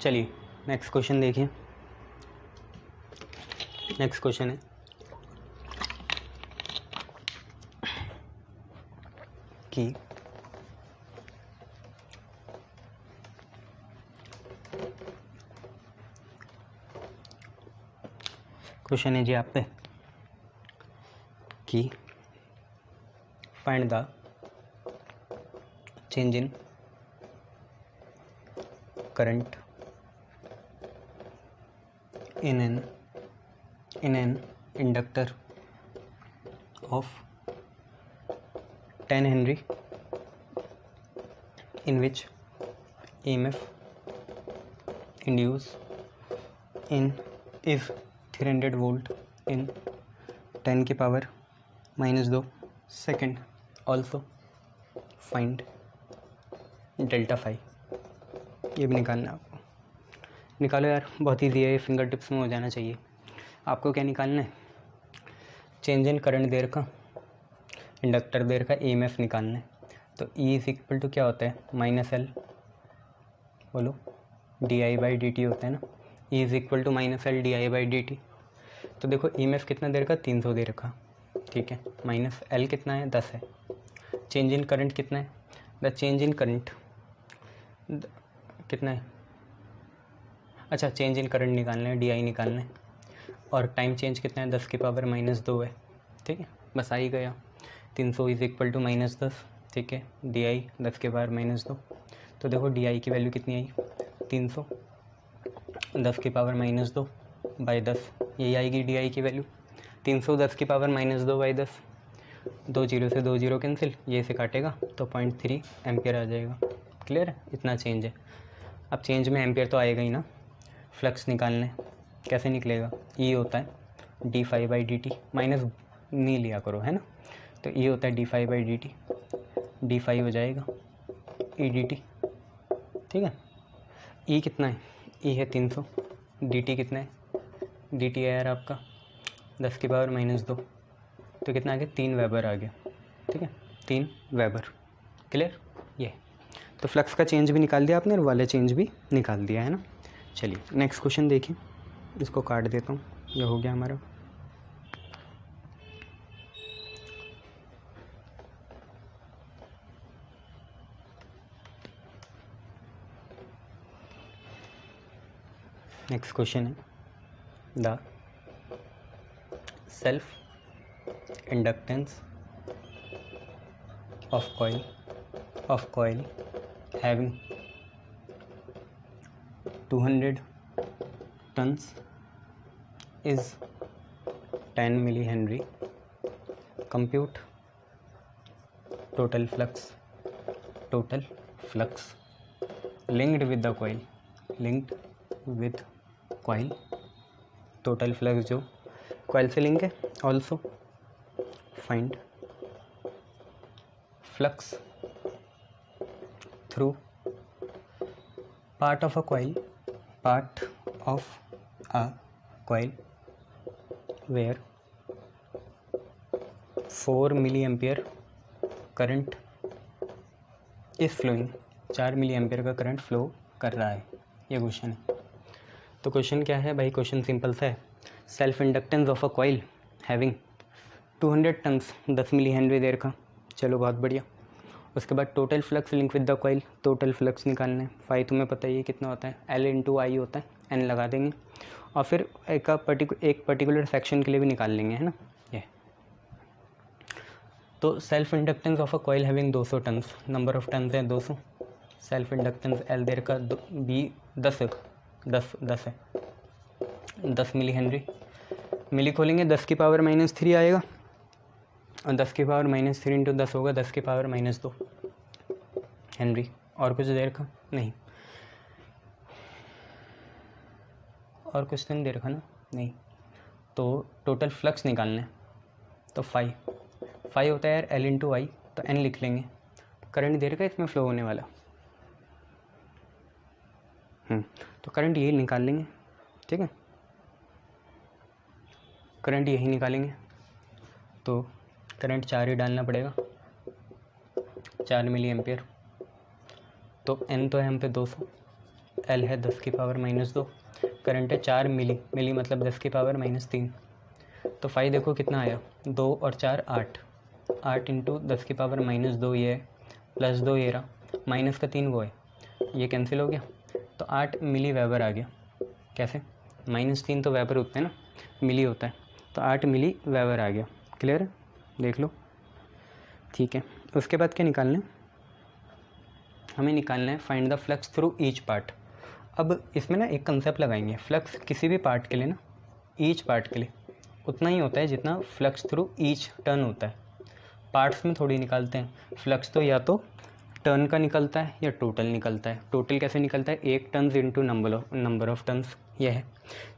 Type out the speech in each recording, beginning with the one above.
चलिए next question देखिए। Next question है कि क्वेश्चन है जी आप पे कि find the change in current in an inductor of 10 Henry in which EMF induced in is 300 volt in 10 की power -2 second. Also find delta phi. ये भी निकालना है आपको। निकालो यार, बहुत ईजी है, ये फिंगर टिप्स में हो जाना चाहिए। आपको क्या निकालना है? चेंज इन करंट देर का, इंडक्टर देर का EMF निकालना है। तो E इज इक्वल टू क्या होता है? -L बोलो di/dt होता है ना। E is equal to -L di/dt। तो देखो EMF कितना देर का? 300 देर का, ठीक है। -L कितना है? 10 है। चेंज इन करंट कितना है? द चेंज इन करंट कितना है? अच्छा, चेंज इन करंट निकालना है, DI निकालना है। और टाइम चेंज कितना है? 10 की पावर -2 है, ठीक है। बस आ ही गया। 300 इज इक्वल टू -10, ठीक है। DI 10 की पावर -2। तो देखो DI की वैल्यू कितनी आई? 300 10 की पावर -2 बाई 10, यही आएगी DI की वैल्यू। 300 10 की पावर -2 बाई 10, 2 0 से 2 0 कैंसिल, ये से काटेगा तो 0.3 एम्पियर आ जाएगा। क्लियर है? इतना चेंज है। अब चेंज में एम्पियर तो आएगा ही ना। फ्लक्स निकालने कैसे निकलेगा? E होता है d∅/dt, माइनस नहीं लिया करो, है ना। तो E होता है d∅/dt, d∅ हो जाएगा edt, ठीक है। E कितना है? E है 300, dt कितना है? dt है यार आपका 10 की पावर -2, तो कितना आ गया? 3 वेबर आ गया, ठीक है। 3 वेबर। क्लियर? ये तो फ्लक्स का चेंज भी निकाल दिया आपने और वाले चेंज भी निकाल दिया, है ना। चलिए नेक्स्ट क्वेश्चन देखिए। इसको काट देता हूँ, ये हो गया हमारा। नेक्स्ट क्वेश्चन है the self inductance of coil having 200 tons is 10 millihenry. Compute total flux linked with the coil, total flux जो coil से लिंक है। also find flux through part of a coil where 4 milliampere current is flowing। 4 milliampere का current flow कर रहा है, ये question है। तो क्वेश्चन क्या है भाई? क्वेश्चन सिंपल सा है। Self inductance of a coil having 200 turns, 10 milli henry there का। चलो बहुत बढ़िया। उसके बाद total flux link with the coil, total flux निकालना है। फाई तुम्हें पता ही है कितना होता है, L/I होता है, N लगा देंगे। और फिर एक पर्टिकुलर सेक्शन के लिए भी निकाल लेंगे, है ना। ये तो self inductance of a coil having 200 turns, number of turns है 200। सेल्फ इंडक्टेंस L देर का B 10 है, 10 मिली हेनरी। मिली खोलेंगे 10 की पावर -3 आएगा, और 10 की पावर -3 इंटू 10 होगा 10 की पावर -2 हेनरी। और कुछ देर का नहीं, और कुछ तो नहीं दे रखा ना, नहीं। तो टोटल फ्लक्स निकालना है। तो फाई होता है यार L/I, तो N लिख लेंगे। करंट दे रखा है इसमें फ्लो होने वाला, तो करंट यही निकाल लेंगे, ठीक है। करंट यही निकालेंगे, तो करंट 4 ही डालना पड़ेगा, 4 मिली एम्पियर। तो N तो है हम पे 200, एल है 10 की पावर -2, करंट है 4 मिली, मिली मतलब 10 की पावर -3। तो फाई देखो कितना आया, 2 और 4 8, 8 इंटू 10 की पावर -2 ये है, +2 ये रहा, माइनस का 3 वो है, ये कैंसिल हो गया, तो 8 मिली वेबर आ गया। कैसे, -3 तो वेबर होते हैं ना, मिली होता है, तो 8 मिली वेबर आ गया। क्लियर है, देख लो। ठीक है, उसके बाद क्या निकालना है, हमें निकालना है find the flux through each part. अब इसमें ना एक कंसेप्ट लगाएंगे, फ्लक्स किसी भी पार्ट के लिए ना, ईच पार्ट के लिए उतना ही होता है जितना फ्लक्स थ्रू ईच टर्न होता है। पार्ट्स में थोड़ी निकालते हैं फ्लक्स, तो या तो टर्न का निकलता है या टोटल निकलता है। टोटल कैसे निकलता है, एक turns into number of turns, ये है।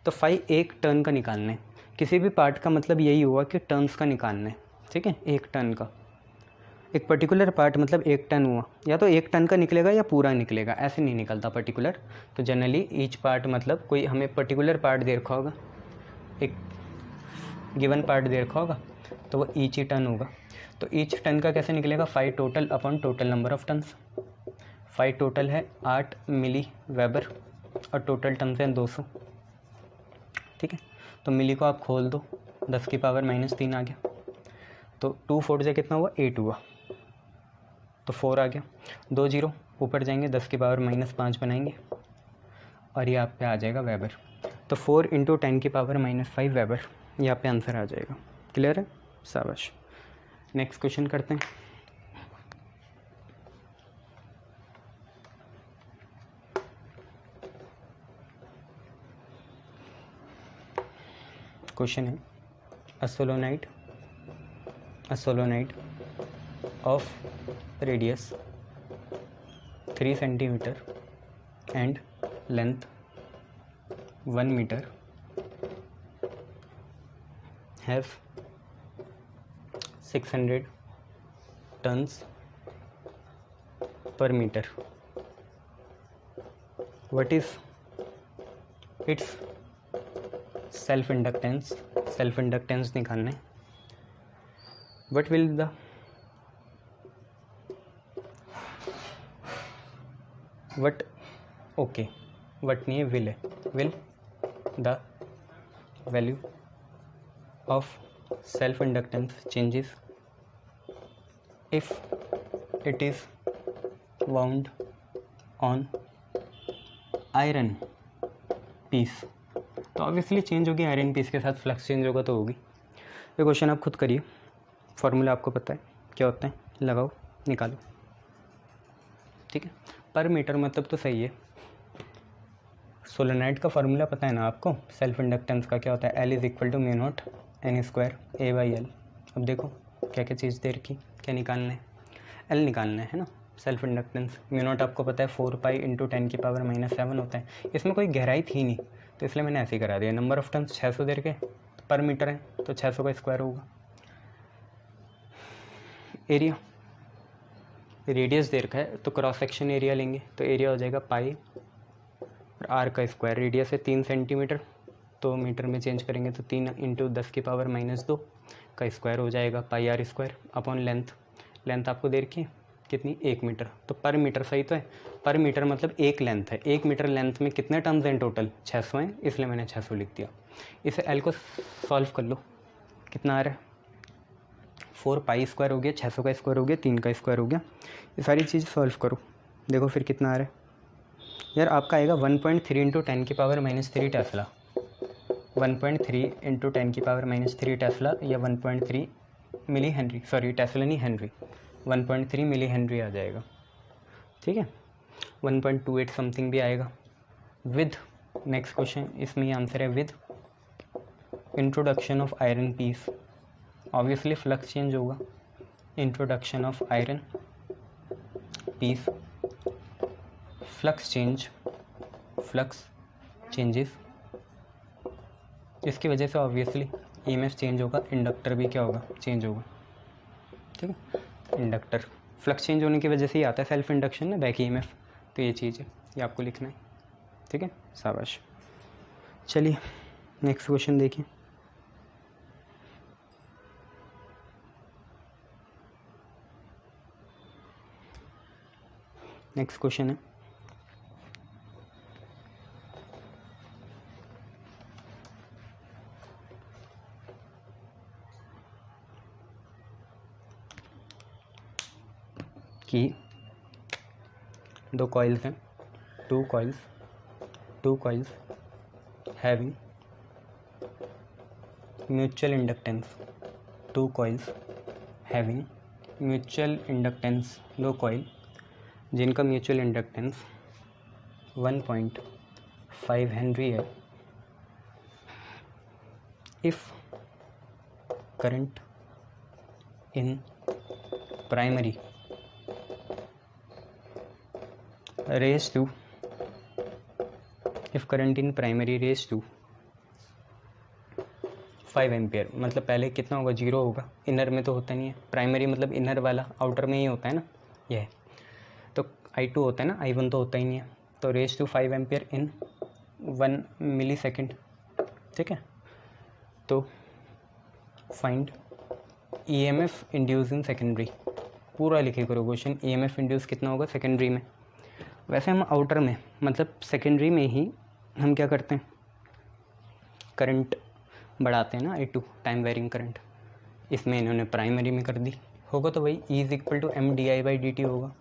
तो फाई एक टर्न का निकालना है, किसी भी पार्ट का मतलब यही हुआ कि टर्न्स का निकालना है। ठीक है, एक टर्न का, एक पर्टिकुलर पार्ट मतलब एक टन हुआ, या तो एक टन का निकलेगा या पूरा निकलेगा, ऐसे नहीं निकलता पर्टिकुलर। तो जनरली ईच पार्ट मतलब कोई हमें पर्टिकुलर पार्ट दे रखा होगा, एक गिवन पार्ट दे रखा होगा, तो वो ईच ही टन होगा। तो ईच टन का कैसे निकलेगा, phi total upon total number of turns. Phi total है 8 मिली वेबर और टोटल टन्स हैं 200। ठीक है, तो मिली को आप खोल दो, 10 की पावर -3 आ गया, तो 2 4 से कितना हुआ, 8 हुआ, तो 4 आ गया। 2 0 ऊपर जाएंगे, 10 की पावर -5 बनाएंगे और ये आप पे आ जाएगा वेबर। तो 4 इंटू 10 की पावर -5 वेबर, ये आप पे आंसर आ जाएगा। क्लियर है, शाबाश। नेक्स्ट क्वेश्चन करते हैं। क्वेश्चन है a solenoid of radius 3 centimetre and length 1 metre have 600 turns per metre. What is its self inductance निकालना है। What will the what okay what नहीं है, विल है, will the value of self inductance changes if it is wound on iron piece. तो obviously change होगी, iron piece के साथ flux change होगा तो होगी। ये क्वेश्चन आप खुद करिए, फॉर्मूला आपको पता है क्या होता है, लगाओ निकालो। ठीक है, पर मीटर मतलब तो सही है। सोलेनाइड का फार्मूला पता है ना आपको, सेल्फ इंडक्टेंस का क्या होता है, L = μ0 n² A/L। अब देखो क्या क्या चीज़ दे रखी, क्या निकालना है, L निकालना है ना। सेल्फ इंडक्टेंस μ0 आपको पता है 4 पाई इंटू 10 की पावर -7 होता है। इसमें कोई गहराई थी नहीं तो इसलिए मैंने ऐसे ही करा दिया। नंबर ऑफ टर्न्स 600 दे रखे, पर मीटर है तो 600 का स्क्वायर होगा। एरिया, रेडियस दे रखा है तो क्रॉस सेक्शन एरिया लेंगे, तो एरिया हो जाएगा पाई और आर का स्क्वायर। रेडियस है 3 सेंटीमीटर, तो मीटर में चेंज करेंगे तो 3 इंटू 10 की पावर -2 का स्क्वायर हो जाएगा, pi R square upon length. Length आपको दे रखी है कितनी, 1 मीटर, तो पर मीटर सही तो है। पर मीटर मतलब एक लेंथ है, 1 मीटर लेंथ में कितने टर्म्स हैं टोटल, 600 हैं, इसलिए मैंने 600 लिख दिया। इसे एल को सॉल्व कर लो, कितना आ रहा है, 4 पाई स्क्वायर हो गया, 600 का स्क्वायर हो गया, 3 का स्क्वायर हो गया। ये सारी चीज़ सॉल्व करो, देखो फिर कितना आ रहा है यार। आपका आएगा 1.3 इंटू 10 की पावर -3 टेस्ला, 1.3 इंटू 10 की पावर -3 टेस्ला या 1.3 मिली हेनरी, सॉरी टेस्ला नहीं हेनरी, 1.3 मिली हेनरी आ जाएगा। ठीक है, 1.28 समथिंग भी आएगा। विद, नेक्स्ट क्वेश्चन इसमें ही आंसर है, with introduction of iron piece, obviously flux change होगा। Introduction of iron piece, flux changes, इसकी वजह से ऑब्वियसली ईएमएफ चेंज होगा, इंडक्टर भी क्या होगा, चेंज होगा। ठीक है, इंडक्टर फ्लक्स चेंज होने की वजह से ही आता है सेल्फ इंडक्शन ना, बैक ईएमएफ। तो ये चीज़ है, ये आपको लिखना है। ठीक है, शाबाश। चलिए नेक्स्ट क्वेश्चन देखिए। नेक्स्ट क्वेश्चन है कि दो कॉइल्स हैं, two coils having mutual inductance, two coils having mutual inductance, दो कॉइल जिनका म्यूचुअल इंडक्टेंस 1.5 हेनरी है। If current in primary raise to 5 ampere, मतलब पहले कितना होगा, 0 होगा, इनर में तो होता नहीं है, प्राइमरी मतलब इनर वाला, आउटर में ही होता है ना, यह तो I2 होता है ना, I1 तो होता ही नहीं है, तो raise to 5 ampere in 1 milli second. ठीक है, तो find EMF induce in secondary, पूरा लिखे करो क्वेश्चन, EMF इंड्यूस कितना होगा सेकेंडरी में। वैसे हम आउटर में मतलब सेकेंडरी में ही हम क्या करते हैं, करंट बढ़ाते हैं ना, I2 टाइम वेरिंग करंट, इसमें इन्होंने प्राइमरी में कर दी, होगा तो वही E=mdi/dt होगा,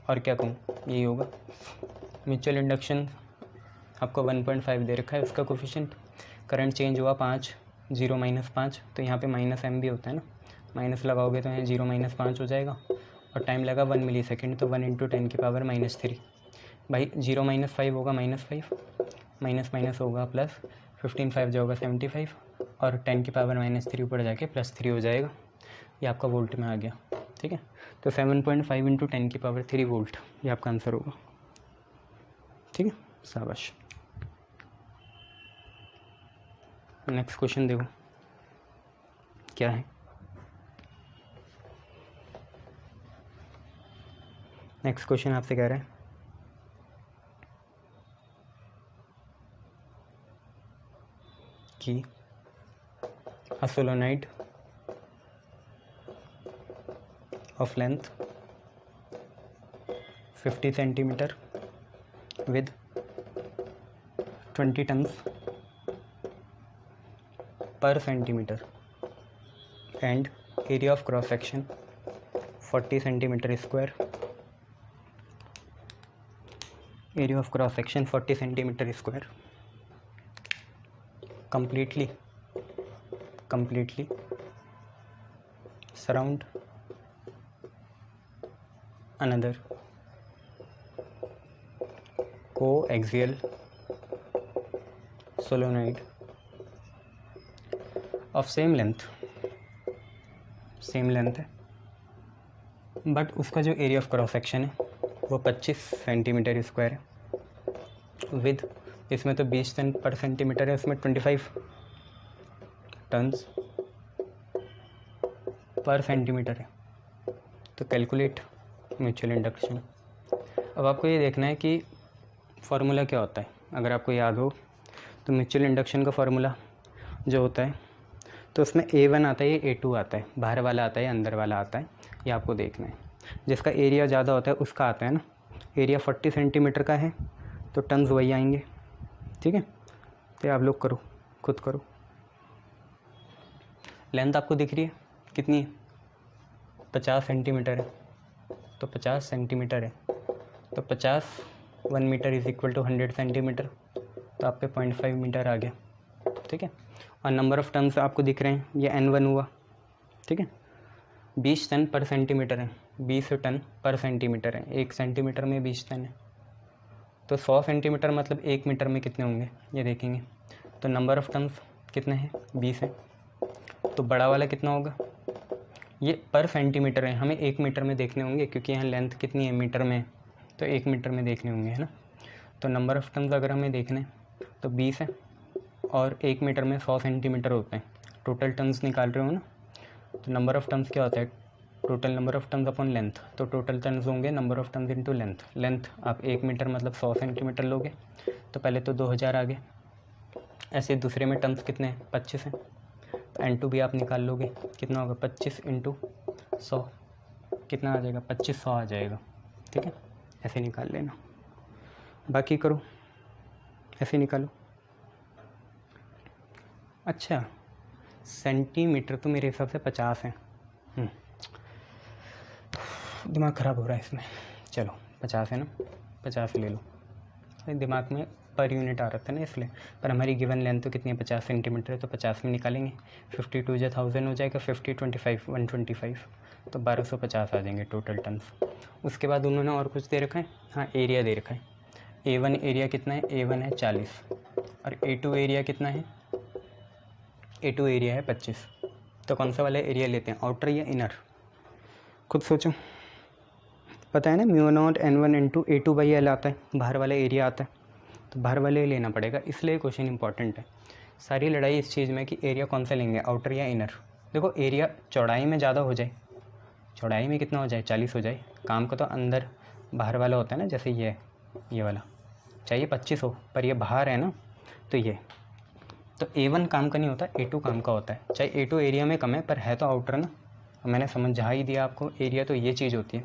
और क्या कहूँ, यही होगा। म्यूचुअल इंडक्शन आपको 1.5 दे रखा है, उसका कोफिशिएंट, करंट चेंज हुआ 5, 0 - 5, तो यहाँ पे -m भी होता है ना, माइनस लगाओगे तो यहाँ 0 - 5 हो जाएगा, और टाइम लगा 1 मिली सेकेंड, तो 1 × 10⁻³ भाई 0 - 5 होगा -5, माइनस होगा प्लस, 15 5 जाओगा 75, और 10⁻³ ऊपर जाके +3 हो जाएगा, ये आपका वोल्ट में आ गया। ठीक है, तो 7.5 × 10⁻³ वोल्ट, ये आपका आंसर होगा। ठीक है, शाबाश। नेक्स्ट क्वेश्चन देखो क्या है। नेक्स्ट क्वेश्चन आपसे कह रहा है कि a solenoid of length 50 centimeter with 20 tons per centimeter and area of cross section 40 centimeter square, area of cross section 40 centimeter square, completely surround another coaxial solenoid of same length है, but उसका जो area of cross section है वो 25 centimetre square है, with इसमें तो 20 ton पर centimetre है, उसमें 25 टन्स पर सेंटीमीटर है। तो कैलकुलेट म्यूचुअल इंडक्शन। अब आपको ये देखना है कि फार्मूला क्या होता है, अगर आपको याद हो तो म्यूचुअल इंडक्शन का फार्मूला जो होता है, तो उसमें A1 आता है, ये A2 आता है, बाहर वाला आता है, अंदर वाला आता है, ये आपको देखना है। जिसका एरिया ज़्यादा होता है उसका आता है ना, एरिया 40 सेंटीमीटर का है तो टन्स वही आएंगे। ठीक है, तो आप लोग करो, खुद करो। लेंथ आपको दिख रही है कितनी है, 50 सेंटीमीटर है, तो 50 सेंटीमीटर है, तो 50 1 मीटर = 100 सेंटीमीटर, तो आप पे 0.5 मीटर आ गया। ठीक है, और नंबर ऑफ़ टन्स आपको दिख रहे हैं, ये N1 हुआ। ठीक है, 20 टन पर सेंटीमीटर है, 20 टन पर सेंटीमीटर है, 1 सेंटीमीटर में 20 टन है, तो 100 सेंटीमीटर मतलब 1 मीटर में कितने होंगे ये देखेंगे। तो नंबर ऑफ़ टन्स कितने हैं, 20 है, तो बड़ा वाला कितना होगा, ये पर सेंटीमीटर है, हमें 1 मीटर में देखने होंगे क्योंकि यहाँ लेंथ कितनी है, मीटर में, तो 1 मीटर में देखने होंगे, है ना। तो नंबर ऑफ़ टन्स अगर हमें देखने तो 20 है, और 1 मीटर में 100 सेंटीमीटर होते हैं, टोटल टन्स निकाल रहे हो ना, तो नंबर ऑफ़ टन्स क्या होता है, total number of turns upon length, तो टोटल टन्स होंगे number of turns into length. Length आप 1 मीटर मतलब 100 सेंटीमीटर लोगे, तो पहले तो 2000 आ गए, ऐसे दूसरे में टन्स कितने हैं, 25 हैं, तो N2 भी आप निकाल लोगे, कितना होगा, 25 × 100 कितना आ जाएगा, 2500 आ जाएगा। ठीक है, ऐसे निकाल लेना, बाकी करो ऐसे निकालो। अच्छा, सेंटीमीटर तो मेरे हिसाब से 50 है, दिमाग ख़राब हो रहा है इसमें। चलो 50 है ना, 50 ले लो। दिमाग में पर यूनिट आ रहा था ना इसलिए, पर हमारी गिवन लेंथ तो कितनी है 50 सेंटीमीटर है, तो 50 में निकालेंगे। 52 जो 1000 हो जाएगा, 50 25 125, तो 1250 आ जाएंगे टोटल टन्स। उसके बाद उन्होंने और कुछ दे रखा है, हाँ एरिया दे रखा है। A1 एरिया कितना है, A1 है 40, और A2 एरिया कितना है, A2 एरिया है 25। तो कौन सा वाला एरिया लेते हैं, आउटर या इनर, खुद सोचो। पता है ना μ0 N1 इंटू A2/L आता है, बाहर वाला एरिया आता है, तो बाहर वाले लेना पड़ेगा, इसलिए क्वेश्चन इंपॉर्टेंट है। सारी लड़ाई इस चीज़ में कि एरिया कौन सा लेंगे, आउटर या इनर। देखो एरिया चौड़ाई में ज़्यादा हो जाए, चौड़ाई में कितना हो जाए 40 हो जाए, काम का तो अंदर बाहर वाला होता है ना, जैसे ये वाला चाहिए 25 हो, पर ये बाहर है ना, तो ये तो A1 काम का नहीं होता, A2 काम का होता है। चाहे A2 एरिया में कम है, पर है तो आउटर ना, मैंने समझा ही दिया आपको। एरिया तो ये चीज़ होती है,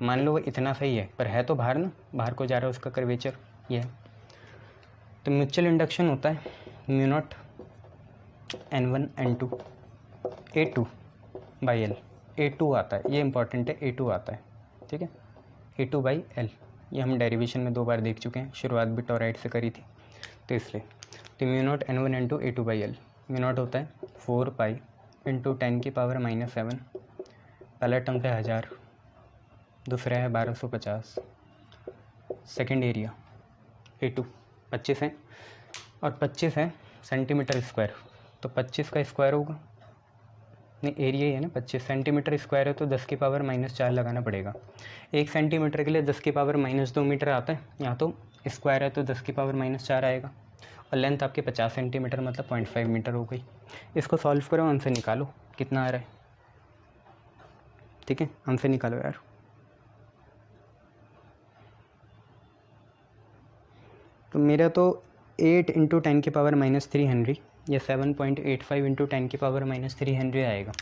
मान लो वो इतना सही है पर है तो बाहर ना, बाहर को जा रहा है, उसका कर्वेचर ये है। तो म्यूचुअल इंडक्शन होता है μ0 N1 N2 A2/L, A2 आता है, ये इंपॉर्टेंट है, A2 आता है, ठीक है, A2/L। ये हम डेरिवेशन में 2 बार देख चुके हैं, शुरुआत भी टॉराइड से करी थी, तो इसलिए तो μ0 N1 N2 A2/L। μ0 होता है 4 पाई इंटू 10⁻⁻⁷, पहला टर्म है 1000, दूसरा है 1250। सेकंड एरिया A2 25 है, और 25 है सेंटीमीटर स्क्वायर, तो 25 का स्क्वायर होगा, नहीं एरिया ही है ना, 25 सेंटीमीटर स्क्वायर है, तो 10⁻⁻4 लगाना पड़ेगा। 1 सेंटीमीटर के लिए 10⁻⁻2 मीटर आता है, यहाँ तो स्क्वायर है तो 10⁻⁻4 आएगा, और लेंथ आपके 50 सेंटीमीटर मतलब 0.5 मीटर हो गई। इसको सॉल्व करो, आंसर निकालो कितना आ रहा है, ठीक है, आंसर निकालो यार। तो मेरा तो 8 इंटू 10⁻³ हेनरी या 7.85 इंटू 10⁻³ हेनरी आएगा।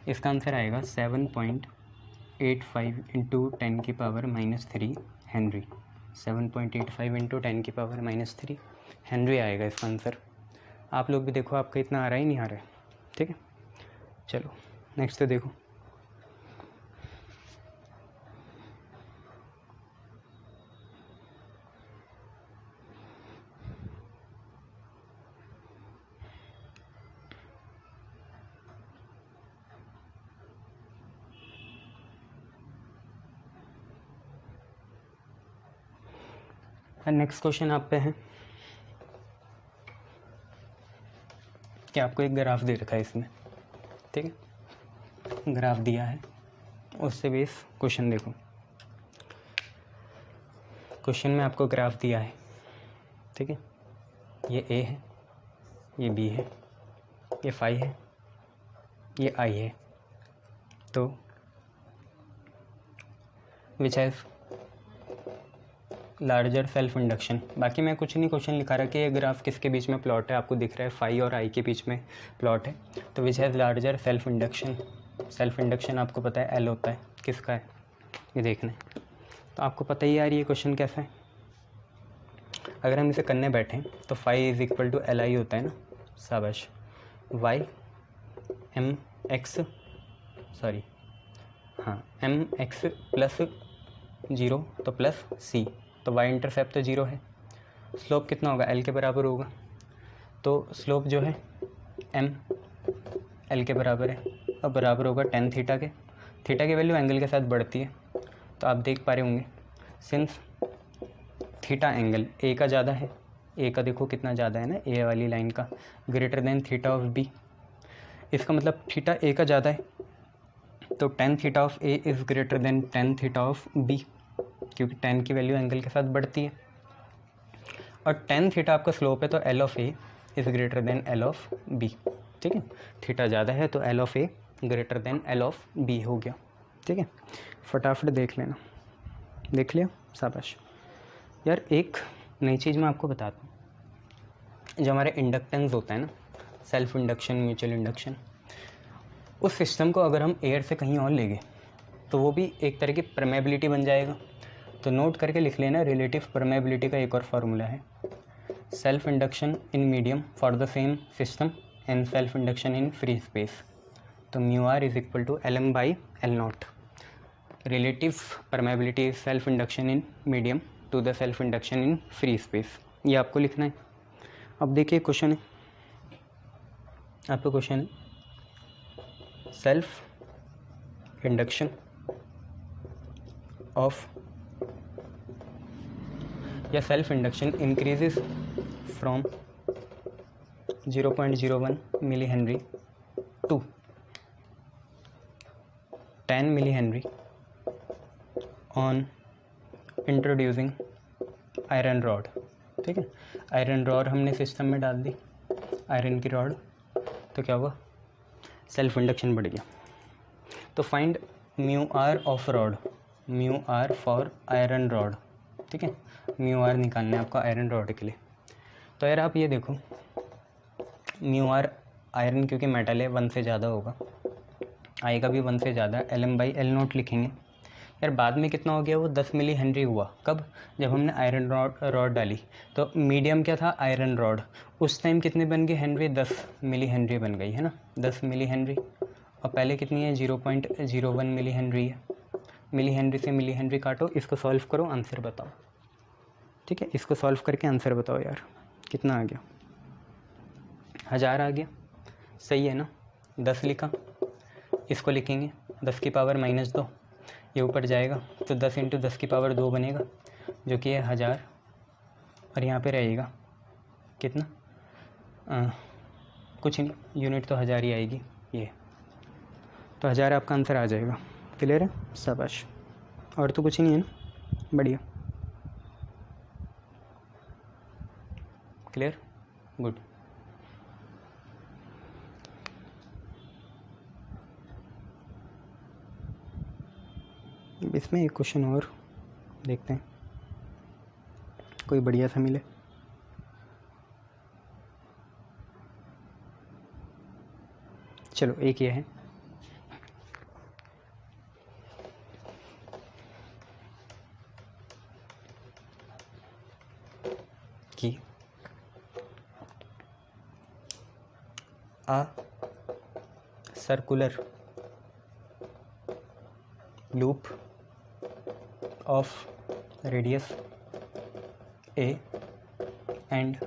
इसका आंसर आएगा 7.85 इंटू 10⁻³ हेनरी, 7.85 इंटू 10⁻³ हेनरी आएगा इसका आंसर। आप लोग भी देखो आपका इतना आ रहा ही नहीं आ रहा है, ठीक है। चलो नेक्स्ट तो देखो, नेक्स्ट क्वेश्चन आप पे है कि आपको एक ग्राफ दे रखा है इसमें, ठीक है, ग्राफ दिया है, उससे बेस क्वेश्चन देखो। क्वेश्चन में आपको ग्राफ दिया है, ठीक है, ये A है, ये B है, ये phi है, ये I है, तो which has larger self induction. बाकी मैं कुछ नहीं क्वेश्चन लिखा रहा कि ये ग्राफ किसके बीच में प्लॉट है, आपको दिख रहा है phi और I के बीच में प्लॉट है, तो which has larger self induction. Self induction आपको पता है L होता है, किसका है ये देखना है, तो आपको पता ही यार ये क्वेश्चन कैसा है। अगर हम इसे करने बैठें तो phi is equal to Li होता है ना, शाबाश, y mx सॉरी हाँ mx प्लस 0 तो प्लस c, तो y इंटरसेप्ट तो 0 है, स्लोप कितना होगा L के बराबर होगा, तो स्लोप जो है m L के बराबर है, अब बराबर होगा tan थीटा के। थीटा की वैल्यू एंगल के साथ बढ़ती है, तो आप देख पा रहे होंगे सिंस थीटा एंगल ए का ज़्यादा है, ए का देखो कितना ज़्यादा है ना, ए वाली लाइन का, greater than theta of B, इसका मतलब थीटा ए का ज़्यादा है, तो tan theta of A is greater than tan theta of B, क्योंकि टेन की वैल्यू एंगल के साथ बढ़ती है, और टेन थीटा आपका स्लोप है, तो L of A is greater than L of B, ठीक है, थीटा ज़्यादा है तो L of A greater than L of B हो गया, ठीक है। फटाफट देख लेना, देख लिया, शाबाश। यार एक नई चीज़ मैं आपको बताता हूँ, जो हमारे इंडक्टेंस होता है ना, सेल्फ इंडक्शन, म्यूचुअल इंडक्शन, उस सिस्टम को अगर हम एयर से कहीं और ले गए तो वो भी एक तरह की परमेबिलिटी बन जाएगा। तो नोट करके लिख लेना, रिलेटिव परमेबिलिटी का एक और फार्मूला है, self induction in medium for the same system and self induction in free space, तो mu R is equal to Lm/L0। Relative permeability is self induction in medium to the self induction in free space, ये आपको लिखना है। अब देखिए question है, आपका question है सेल्फ इंडक्शन ऑफ या self induction increases from 0.01 milli henry to 10 milli henry on introducing iron rod. ठीक है, आयरन रॉड हमने सिस्टम में डाल दी, आयरन की रॉड, तो क्या हुआ, सेल्फ इंडक्शन बढ़ गया। तो find mu R of rod, mu R for iron rod. ठीक है, म्यू आर निकालना है आपका आयरन रॉड के लिए। तो यार आप ये देखो, म्यू आर आयरन क्योंकि मेटल है 1 से ज़्यादा होगा, आएगा भी 1 से ज़्यादा, Lm/L0 लिखेंगे। यार बाद में कितना हो गया, वो 10 मिली हेनरी हुआ, कब, जब हमने आयरन रॉड डाली। तो मीडियम क्या था, आयरन रॉड, उस टाइम कितने बन गए हेनरी, 10 मिली हेनरी बन गई है ना, 10 मिली हेनरी। और पहले कितनी है, 0.01 मिली हेनरी है। मिली हेनरी से मिली हेनरी काटो, इसको सॉल्व करो, आंसर बताओ। ठीक है, इसको सॉल्व करके आंसर बताओ यार, कितना आ गया, 1000 आ गया, सही है ना। 10 लिखा, इसको लिखेंगे 10 की पावर -2, ये ऊपर जाएगा तो 10 × 10 की पावर 2 बनेगा, जो कि है 1000, और यहाँ पे रहेगा कितना, कुछ नहीं, यूनिट तो 1000 ही आएगी, ये तो 1000 आपका आंसर आ जाएगा। क्लियर है, शाबाश। और तो कुछ नहीं है ना, बढ़िया, क्लियर, गुड। इसमें एक क्वेश्चन और देखते हैं, कोई बढ़िया सा मिले। चलो एक ये है, कि a circular loop of radius a and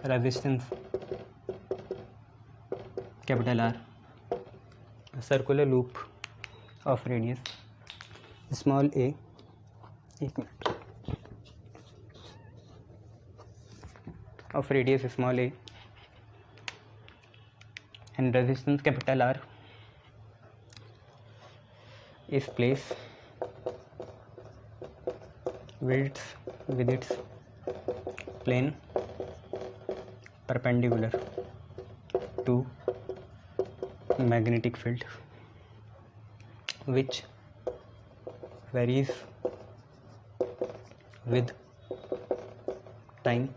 resistance capital R, circular loop of radius small a, एक minute, of radius small a and resistance capital R is placed with its plane perpendicular to magnetic field which varies with time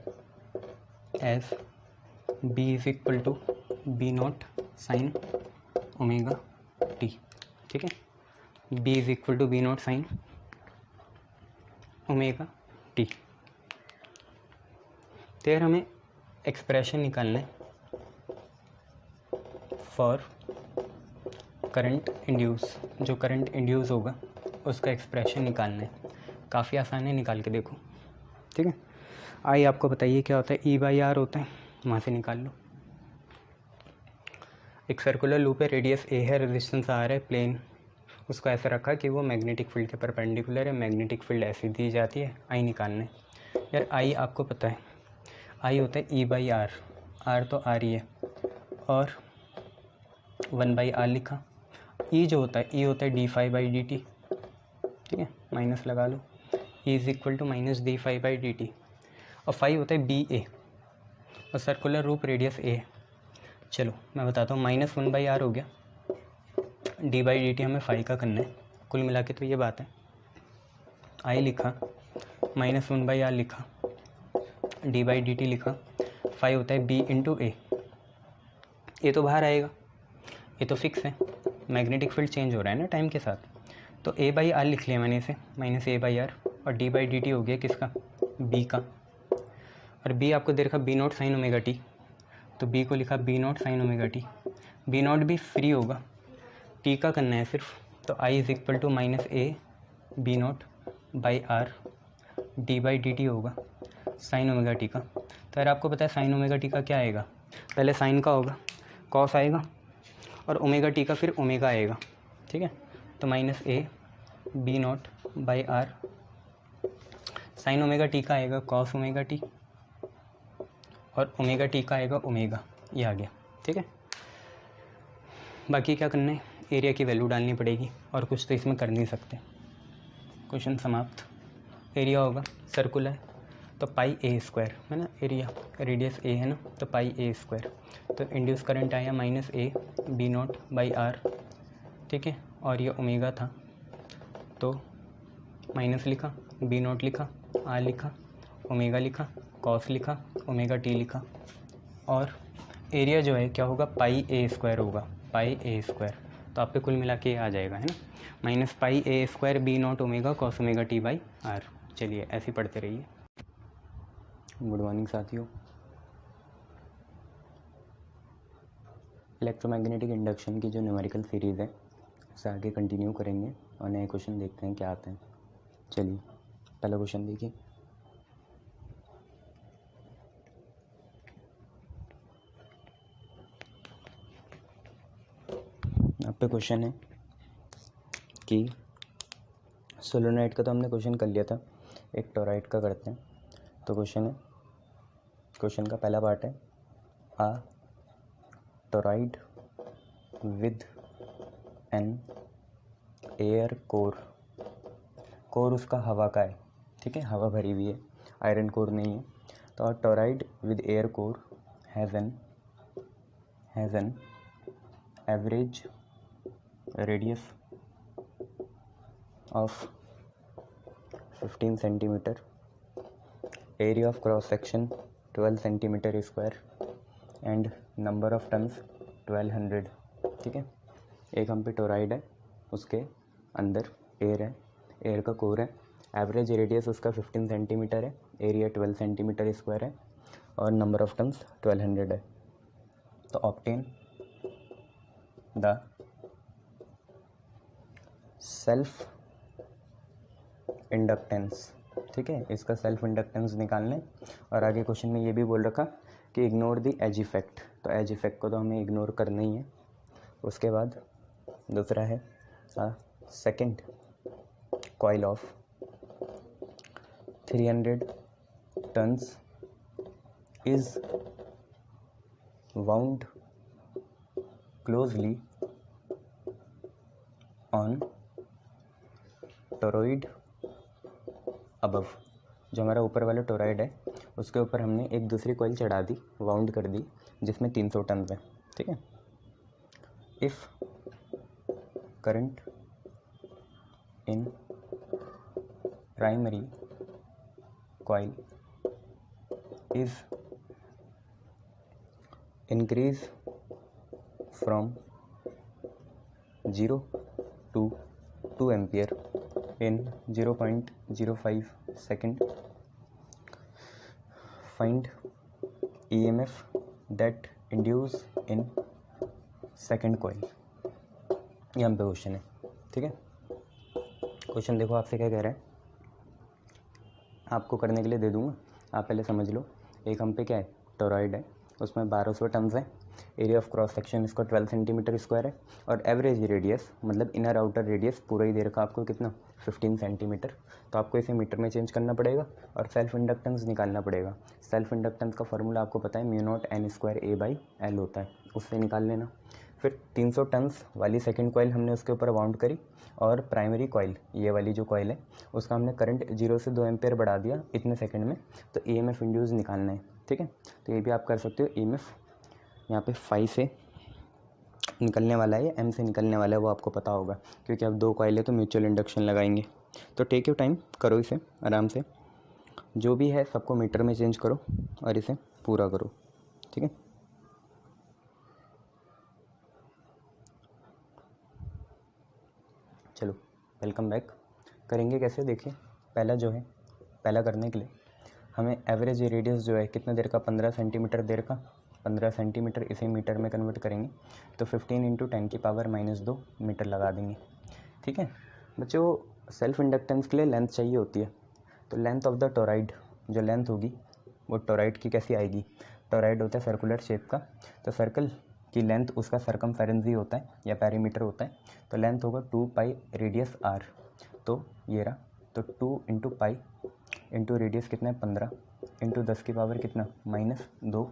as b is equal to b naught sin omega t। ठीक है, b is equal to b naught sin omega T. तो यार हमें expression निकालना है for current induce, जो current induce होगा उसका एक्सप्रेशन निकालना है। काफ़ी आसान है, निकाल के देखो। ठीक है, आई आपको बताइए क्या होता है, E/R होता है, वहाँ से निकाल लो। एक सर्कुलर लूप है, रेडियस ए है, रेजिस्टेंस आर है, प्लेन उसको ऐसा रखा कि वो मैग्नेटिक फील्ड के परपेंडिकुलर है, मैग्नेटिक फील्ड ऐसी दी जाती है। आई निकालना है यार, आई आपको पता है, आई होता है E/R, आर तो आर ही है, और 1/R लिखा। ई जो होता है, ई होता है d∅/dt। ठीक है, माइनस लगा लो, E is equal to -d∅/dt, और फाई होता है BA, और सर्कुलर रूप रेडियस ए। चलो मैं बताता हूँ, -1/R हो गया, d/dt हमें फाई का करना है, कुल मिला के तो ये बात है। आई लिखा, -1/R लिखा, d/dt लिखा, फाई होता है B × A। ये तो बाहर आएगा, ये तो फिक्स है, मैग्नेटिक फील्ड चेंज हो रहा है ना टाइम के साथ, तो A/R लिख लिया मैंने इसे, -A/R, और d/dt हो गया किसका, B का, और B आपको दे रखा B0 sin ओमेगा टी, तो B को लिखा B0 sin omega T. B0 भी फ्री होगा, T का करना है सिर्फ, तो I is equal to -A B not by R D by D T होगा साइन ओमेगा टी का। तो यार आपको पता है साइन ओमेगा टी का क्या आएगा, पहले साइन का होगा, कॉस आएगा और ओमेगा टी का फिर ओमेगा आएगा, ठीक है। तो minus A B not by R sine omega T का आएगा कॉस ओमेगा टी और ओमेगा टी का आएगा ओमेगा, ये आ गया, ठीक है। बाकी क्या करना है, एरिया की वैल्यू डालनी पड़ेगी और कुछ तो इसमें कर नहीं सकते। क्वेश्चन समाप्त। एरिया होगा सर्कुलर तो पाई ए स्क्वायर है ना, एरिया रेडियस ए है ना, तो पाई ए स्क्वायर। तो इंड्यूस करंट आया minus A B not by R, ठीक है। और ये ओमेगा था तो माइनस लिखा, बी नॉट लिखा, आर लिखा, ओमेगा लिखा, कॉस लिखा, ओमेगा टी लिखा। और एरिया जो है क्या होगा, पाई ए स्क्वायर होगा, पाई ए स्क्वायर। तो आपके कुल मिला के आ जाएगा है ना, minus pi A square B not omega cos omega T by R. चलिए ऐसे पढ़ते रहिए। गुड मॉर्निंग साथियों। इलेक्ट्रोमैग्नेटिक इंडक्शन की जो न्यूमेरिकल सीरीज़ है उसे आगे कंटिन्यू करेंगे और नए क्वेश्चन देखते हैं क्या आते हैं। चलिए पहला क्वेश्चन देखिए। अब पे क्वेश्चन है कि सोलेनोइड का तो हमने क्वेश्चन कर लिया था, एक टोराइड का करते हैं। तो क्वेश्चन का पहला पार्ट है a toroid with an air core उसका हवा का है, ठीक है, हवा भरी हुई है, आयरन कोर नहीं है। तो toroid with air core has an average radius of 15 centimetre, area of cross section 12 centimetre square and number of turns 1200, ठीक है। एक हम पे टोराइड है, उसके अंदर एयर है, एयर का कोर है, एवरेज रेडियस उसका 15 सेंटीमीटर है, एरिया 12 सेंटीमीटर स्क्वायर है और नंबर ऑफ टन्स 1200 है। तो ऑब्टेन द सेल्फ इंडक्टेंस, ठीक है, इसका सेल्फ इंडक्टेंस निकालना है। और आगे क्वेश्चन में ये भी बोल रखा कि इग्नोर द एज इफेक्ट, तो एज इफेक्ट को तो हमें इग्नोर करना ही है। उसके बाद दूसरा है second coil of 300 turns is wound closely on toroid above. जो हमारा ऊपर वाला टोरॉइड है उसके ऊपर हमने एक दूसरी कॉइल चढ़ा दी, वाउंड कर दी, जिसमें 300 टन है, ठीक है। If current in primary coil is increase from 0 to 2 ampere in 0.05 second, find EMF that induce in second coil। यहाँ पे क्वेश्चन है, ठीक है। क्वेश्चन देखो आपसे क्या कह रहा है, आपको करने के लिए दे दूँगा, आप पहले समझ लो। एक हम पे क्या है, टोरॉइड है, उसमें 1200 टन्स है, एरिया ऑफ क्रॉस सेक्शन इसका 12 सेंटीमीटर स्क्वायर है और एवरेज रेडियस मतलब इनर आउटर रेडियस पूरा ही दे रखा आपको कितना, 15 सेंटीमीटर। तो आपको इसे मीटर में चेंज करना पड़ेगा और सेल्फ इंडक्टेंस निकालना पड़ेगा। सेल्फ इंडक्टेंस का फॉर्मूला आपको पता है mu not an square A by L होता है, उससे निकाल लेना। फिर 300 टन्स वाली सेकेंड कॉइल हमने उसके ऊपर वाउंड करी और प्राइमरी कॉइल ये वाली जो कॉइल है उसका हमने करंट 0 से 2 एम्पेयर बढ़ा दिया इतने सेकंड में। तो EMF इंड्यूस निकालना है, ठीक है। तो ये भी आप कर सकते हो। EMF यहाँ पे 5 से निकलने वाला है, M से निकलने वाला है, वो आपको पता होगा क्योंकि अब 2 कॉइल है तो म्यूचुअल इंडक्शन लगाएंगे। तो टेक योर टाइम, करो इसे आराम से, जो भी है सबको मीटर में चेंज करो और इसे पूरा करो, ठीक है। चलो वेलकम बैक। करेंगे कैसे देखिए, पहला करने के लिए हमें एवरेज रेडियस जो है कितना देर का, 15 सेंटीमीटर देर का, 15 सेंटीमीटर इसे मीटर में कन्वर्ट करेंगे तो 15 × 10⁻⁻2 मीटर लगा देंगे, ठीक है। बच्चों सेल्फ इंडक्टेंस के लिए लेंथ चाहिए होती है, तो लेंथ ऑफ द टोराइड, जो लेंथ होगी वो टोराइड की कैसी आएगी, टोराइड होता है सर्कुलर शेप का, तो सर्कल की लेंथ उसका सरकमफेरेंस ही होता है या पेरीमीटर होता है, तो लेंथ होगा 2 पाई रेडियस r, तो ये रहा, तो 2 इंटू पाई इंटू रेडियस कितना है 15 इंटू 10 की पावर कितना -2,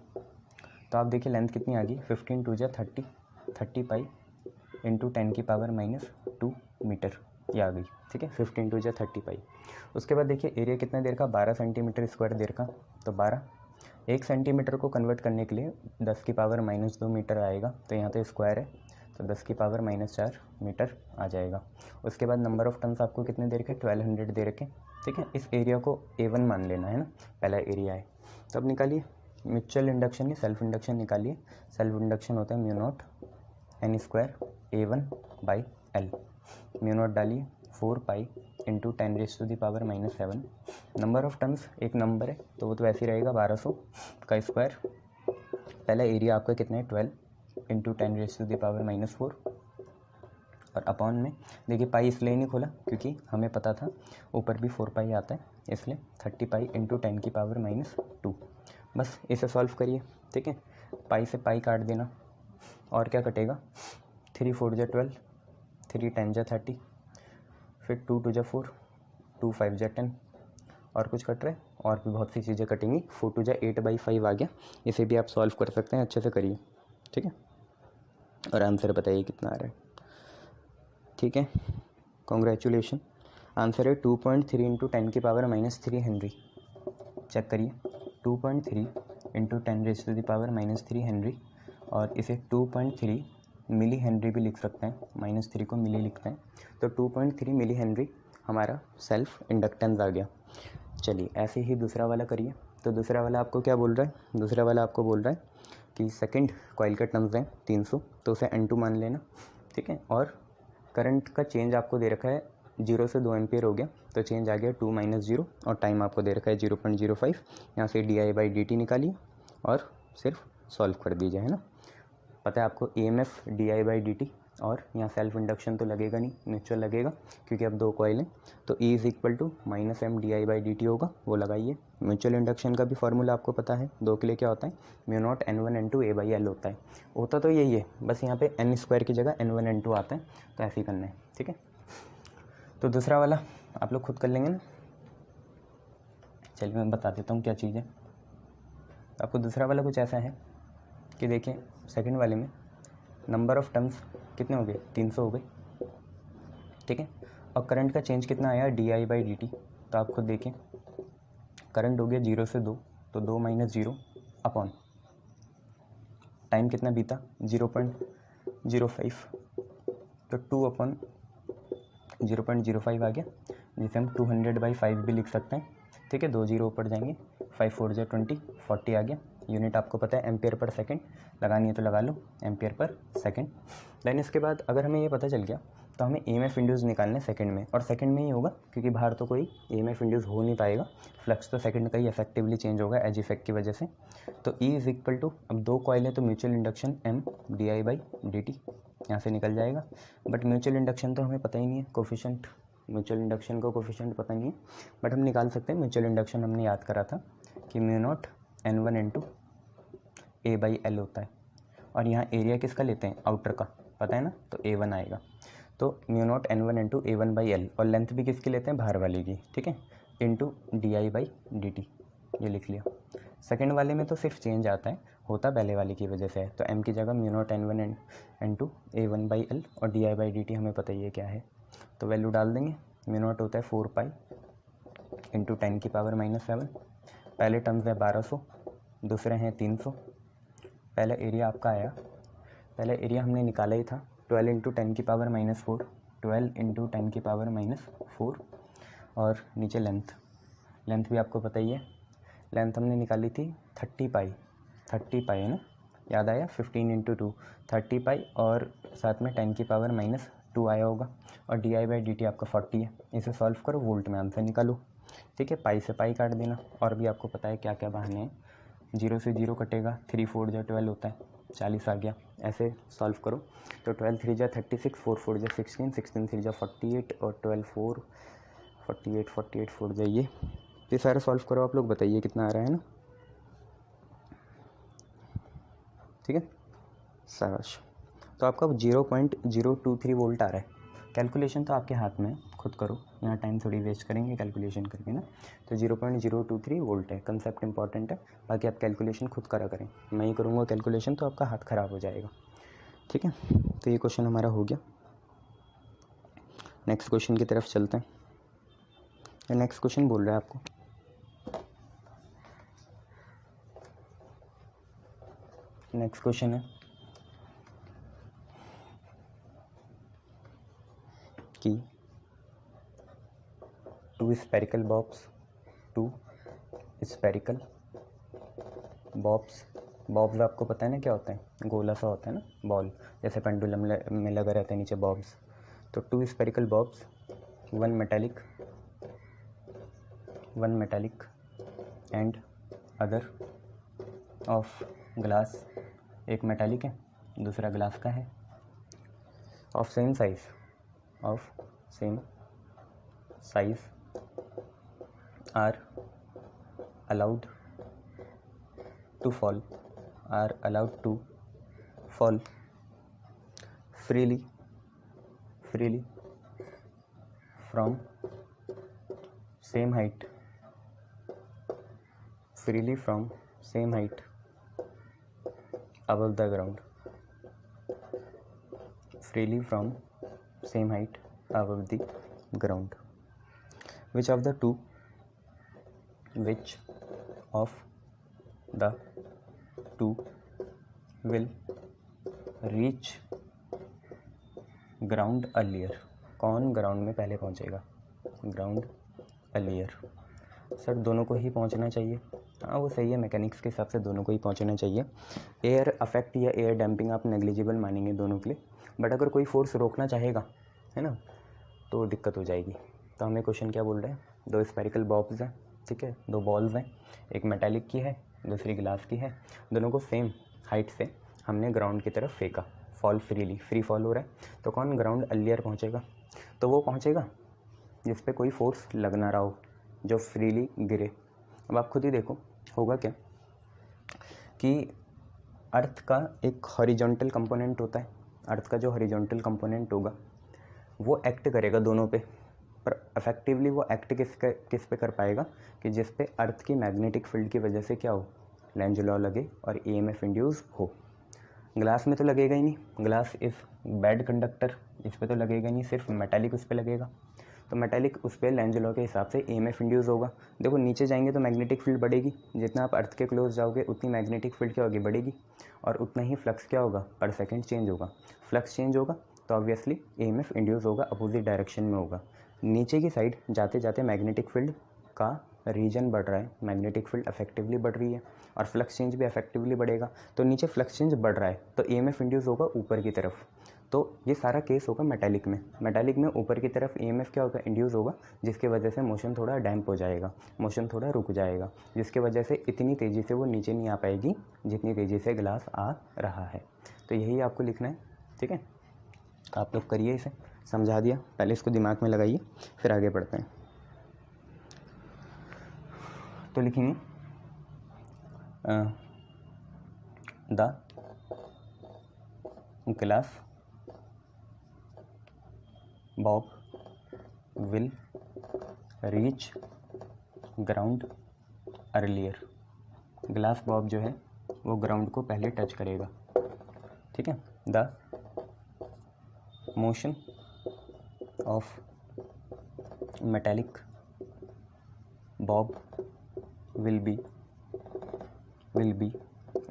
तो आप देखिए लेंथ कितनी आ गई 15 2 जा 30 पाई इंटू 10 की पावर -2 मीटर, ये आ गई, ठीक है, 15 2 जा 30 पाई। उसके बाद देखिए एरिया कितना देर का 12 सेंटीमीटर स्क्वायर देर का, तो 12 1 सेंटीमीटर को कन्वर्ट करने के लिए 10 की पावर -2 मीटर आएगा, तो यहाँ तो स्क्वायर है तो 10 की पावर -4 मीटर आ जाएगा। उसके बाद नंबर ऑफ टन्स आपको कितने दे रखे 1200 दे रखे, ठीक है। इस एरिया को A1 मान लेना है ना, पहला एरिया है, तो अब निकालिए म्यूचुअल इंडक्शन या सेल्फ इंडक्शन निकालिए। सेल्फ इंडक्शन होता है mu naught n square A1/L, mu naught डालिए 4 pi into 10⁻⁻⁷। Number of terms एक नंबर है तो वो तो वैसे ही रहेगा 1200 का स्क्वायर। पहला एरिया आपका कितना है 12 इंटू 10⁻⁻⁴, और अपॉन में देखिए पाई इसलिए नहीं खोला क्योंकि हमें पता था ऊपर भी 4 पाई आता है, इसलिए 30 पाई इंटू 10 की पावर -2। बस इसे सॉल्व करिए, ठीक है। पाई से पाई काट देना और क्या कटेगा 3 4 जा 12, 3 10 जा 30, फिर 2 2 जा 4, 2 5 जा 10, और कुछ कट रहा है और भी बहुत सी चीज़ें कटेंगी। 4 2 जा 8/5 आ गया, इसे भी आप सॉल्व कर सकते हैं, अच्छे से करिए, ठीक है, और आंसर बताइए कितना आ रहा है, ठीक है। कॉन्ग्रेचुलेशन, आंसर है 2.3 इंटू 10 की पावर -3 हेनरी। चेक करिए 2.3 इंटू 10⁻³ हेनरी, और इसे 2.3 मिली हेनरी भी लिख सकते हैं, -3 को मिली लिखते हैं, तो 2.3 मिली हेनरी हमारा सेल्फ इंडक्टेंस आ गया। चलिए ऐसे ही दूसरा वाला करिए। तो दूसरा वाला आपको क्या बोल रहा है, दूसरा वाला आपको बोल रहा है कि सेकंड कॉइल का टर्म्स हैं 300, तो उसे N2 मान लेना, ठीक है। और करंट का चेंज आपको दे रखा है 0 से 2 एम्पियर हो गया, तो चेंज आ गया 2 - 0, और टाइम आपको दे रखा है 0.05। यहाँ से di/dt निकालिए और सिर्फ सॉल्व कर दीजिए, है ना। पता है आपको EMF di/dt, और यहाँ सेल्फ इंडक्शन तो लगेगा नहीं, म्यूचुअल लगेगा क्योंककि अब 2 कॉइल हैं, तो E = -m di/dt होगा, वो लगाइए। म्यूचुअल इंडक्शन का भी फार्मूला आपको पता है, 2 के लिए क्या होता है mu naught N1 N2 A/L होता है, होता तो यही है, बस यहाँ पे n स्क्वायर की जगह N1 N2 आता है, तो ऐसे ही करना है, ठीक है। तो दूसरा वाला आप लोग खुद कर लेंगे ना, चलिए मैं बता देता हूँ क्या चीज़ है। आपको दूसरा वाला कुछ ऐसा है कि देखिए सेकंड वाले में नंबर ऑफ टर्म्स कितने हो गए 300 हो गए, ठीक है, और करंट का चेंज कितना आया di/dt, तो आप खुद देखिए करंट हो गया 0 से 2, तो 2 - 0 अपॉन टाइम कितना बीता 0.05, तो 2 अपॉन 0.05 आ गया, जिसे हम 200/5 भी लिख सकते हैं, ठीक है। 2 0 ऊपर जाएंगे, 5 4 जा 20, 40 आ गया। यूनिट आपको पता है एम्पियर पर सेकंड, लगानी है तो लगा लो एम्पियर पर सेकंड। देन इसके बाद अगर हमें ये पता चल गया तो हमें EMF इंड्यूस निकालना है सेकंड में, और सेकंड में ही होगा क्योंकि बाहर तो कोई EMF इंड्यूस हो नहीं पाएगा, फ्लक्स तो सेकंड का ही इफेक्टिवली चेंज होगा एज इफेक्ट की वजह से। तो E = अब 2 कॉइल है तो म्यूचुअल इंडक्शन M di/dt यहाँ से निकल जाएगा, बट म्यूचुअल इंडक्शन तो हमें पता ही नहीं है, कोफिशिएंट म्यूचुअल इंडक्शन का कोफिशिएंट पता नहीं है, बट हम निकाल सकते हैं। म्यूचुअल इंडक्शन हमने याद करा था कि mu naught N1 N2 A/L होता है, और यहाँ एरिया किसका लेते हैं आउटर का, पता है ना, तो A1 आएगा, तो mu naught N1 N2 A1/L, और लेंथ भी किसकी लेते हैं बाहर वाले की, ठीक है, इंटू di/dt, ये लिख लिया। सेकंड वाले में तो सिर्फ चेंज आता है, होता पहले वाले की वजह से है, तो M की जगह mu naught N1 N2 A1/L, और di/dt हमें पता ही है क्या है, तो वैल्यू डाल देंगे। म्यू नॉट होता है 4 पाई इंटू 10 की पावर -7, पहले टर्म्स है 1200, दूसरे हैं 300। पहला एरिया आपका आया, पहला एरिया हमने निकाला ही था 12 इंटू 10 की पावर -4, 12 इंटू 10 की पावर -4, और नीचे लेंथ, लेंथ भी आपको पता ही है, लेंथ हमने निकाली थी 30 पाई है ना, याद आया, 15 इंटू 2 30 पाई, और साथ में 10 की पावर -2 आया होगा, और di/dt आपका 40 है। इसे सॉल्व करो, वोल्ट में आंसर निकालो, ठीक है। पाई से पाई काट देना, और भी आपको पता है क्या क्या बहाने हैं, 0 से 0 कटेगा, 3 4 जा 12 होता है, 40 आ गया। ऐसे सॉल्व करो तो 12 3 जा 36, 4 4 जा 16, 16 3 जा 48 और 12 4 48 48 4 जाइए। ये सारा सॉल्व करो आप लोग, बताइए कितना आ रहा है ना। ठीक है, शाबाश। तो आपका 0.023 वोल्ट आ रहा है। कैलकुलेशन तो आपके हाथ में, खुद करो, यहाँ टाइम थोड़ी वेस्ट करेंगे कैलकुलेशन करके ना। तो 0.023 वोल्ट है, कंसेप्ट इंपॉर्टेंट है, बाकी आप कैलकुलेशन खुद करा करें। मैं ही करूँगा कैलकुलेशन तो आपका हाथ ख़राब हो जाएगा। ठीक है, तो ये क्वेश्चन हमारा हो गया। नेक्स्ट क्वेश्चन की तरफ चलते हैं। नेक्स्ट क्वेश्चन बोल रहा है आपको, नेक्स्ट क्वेश्चन है कि 2 spherical bobs, 2 spherical bobs, bobs आपको पता है ना क्या होता है, गोला सा होता है ना, बॉल जैसे पेंडुलम में लगा रहता है नीचे बॉब्स। तो 2 spherical bobs, one metallic and other of glass, एक मेटालिक है दूसरा ग्लास का है, of same size are allowed to fall freely from same height above the ground, freely from same height above the ground. Which of the two will reach ground earlier? कौन ground में पहले पहुंचेगा? Ground earlier। Sir दोनों को ही पहुंचना चाहिए। हाँ वो सही है, मैकेनिक्स के हिसाब से दोनों को ही पहुंचना चाहिए। एयर अफेक्ट या एयर डैम्पिंग आप नेग्लिजिबल मानेंगे दोनों के लिए, बट अगर कोई फोर्स रोकना चाहेगा, है ना, तो दिक्कत हो जाएगी। तो हमें क्वेश्चन क्या बोल रहे हैं, 2 स्पेरिकल बॉब्स हैं, ठीक है, 2 बॉल्स हैं, एक मेटालिक की है दूसरी ग्लास की है, दोनों को सेम हाइट से हमने ग्राउंड की तरफ फेंका, फॉल फ्री फॉल हो रहा है। तो कौन ग्राउंड अर्लियर पहुंचेगा? तो वो पहुंचेगा जिस पे कोई फोर्स लग ना रहा हो, जो फ्रीली गिरे। अब आप खुद ही देखो होगा क्या कि अर्थ का एक हॉरिजॉन्टल कंपोनेंट होता है, अर्थ का जो हॉरिजॉन्टल कंपोनेंट होगा वो एक्ट करेगा दोनों पे, पर इफेक्टिवली वो एक्ट किस पे कर पाएगा कि जिस पे अर्थ की मैग्नेटिक फील्ड की वजह से क्या हो, लेंज लॉ लगे और ईएमएफ इंड्यूस हो। ग्लास में तो लगेगा ही नहीं, ग्लास इज़ बैड कंडक्टर, इस पे तो लगेगा नहीं, सिर्फ मेटालिक उस पर लगेगा। तो मेटालिक उस पर लेंज लॉ के हिसाब से ईएमएफ इंड्यूस होगा। देखो नीचे जाएंगे तो मैग्नेटिक फील्ड बढ़ेगी, जितना आप अर्थ के क्लोज जाओगे उतनी मैग्नेटिक फील्ड क्या होगी, बढ़ेगी, और उतना ही फ्लक्स क्या होगा, पर सेकंड चेंज होगा। फ्लक्स चेंज होगा तो ऑब्वियसली ईएमएफ इंड्यूस होगा, अपोजिट डायरेक्शन में होगा। नीचे की साइड जाते जाते मैग्नेटिक फील्ड का रीजन बढ़ रहा है, मैग्नेटिक फील्ड इफेक्टिवली बढ़ रही है और फ्लक्स चेंज भी इफेक्टिवली बढ़ेगा। तो नीचे फ्लक्स चेंज बढ़ रहा है तो ईएमएफ इंड्यूस होगा ऊपर की तरफ। तो ये सारा केस होगा मेटालिक में। मेटालिक में ऊपर की तरफ ईएमएफ क्या होगा, इंड्यूस होगा, जिसकी वजह से मोशन थोड़ा डैम्प हो जाएगा, मोशन थोड़ा रुक जाएगा, जिसकी वजह से इतनी तेज़ी से वो नीचे नहीं आ पाएगी जितनी तेज़ी से ग्लास आ रहा है। तो यही आपको लिखना है, ठीक है। आप लोग करिए, इसे समझा दिया, पहले इसको दिमाग में लगाइए फिर आगे बढ़ते हैं। तो लिखेंगे the glass Bob will reach ground earlier. Glass Bob जो है वो ग्राउंड को पहले टच करेगा, ठीक है। The motion of metallic bob will be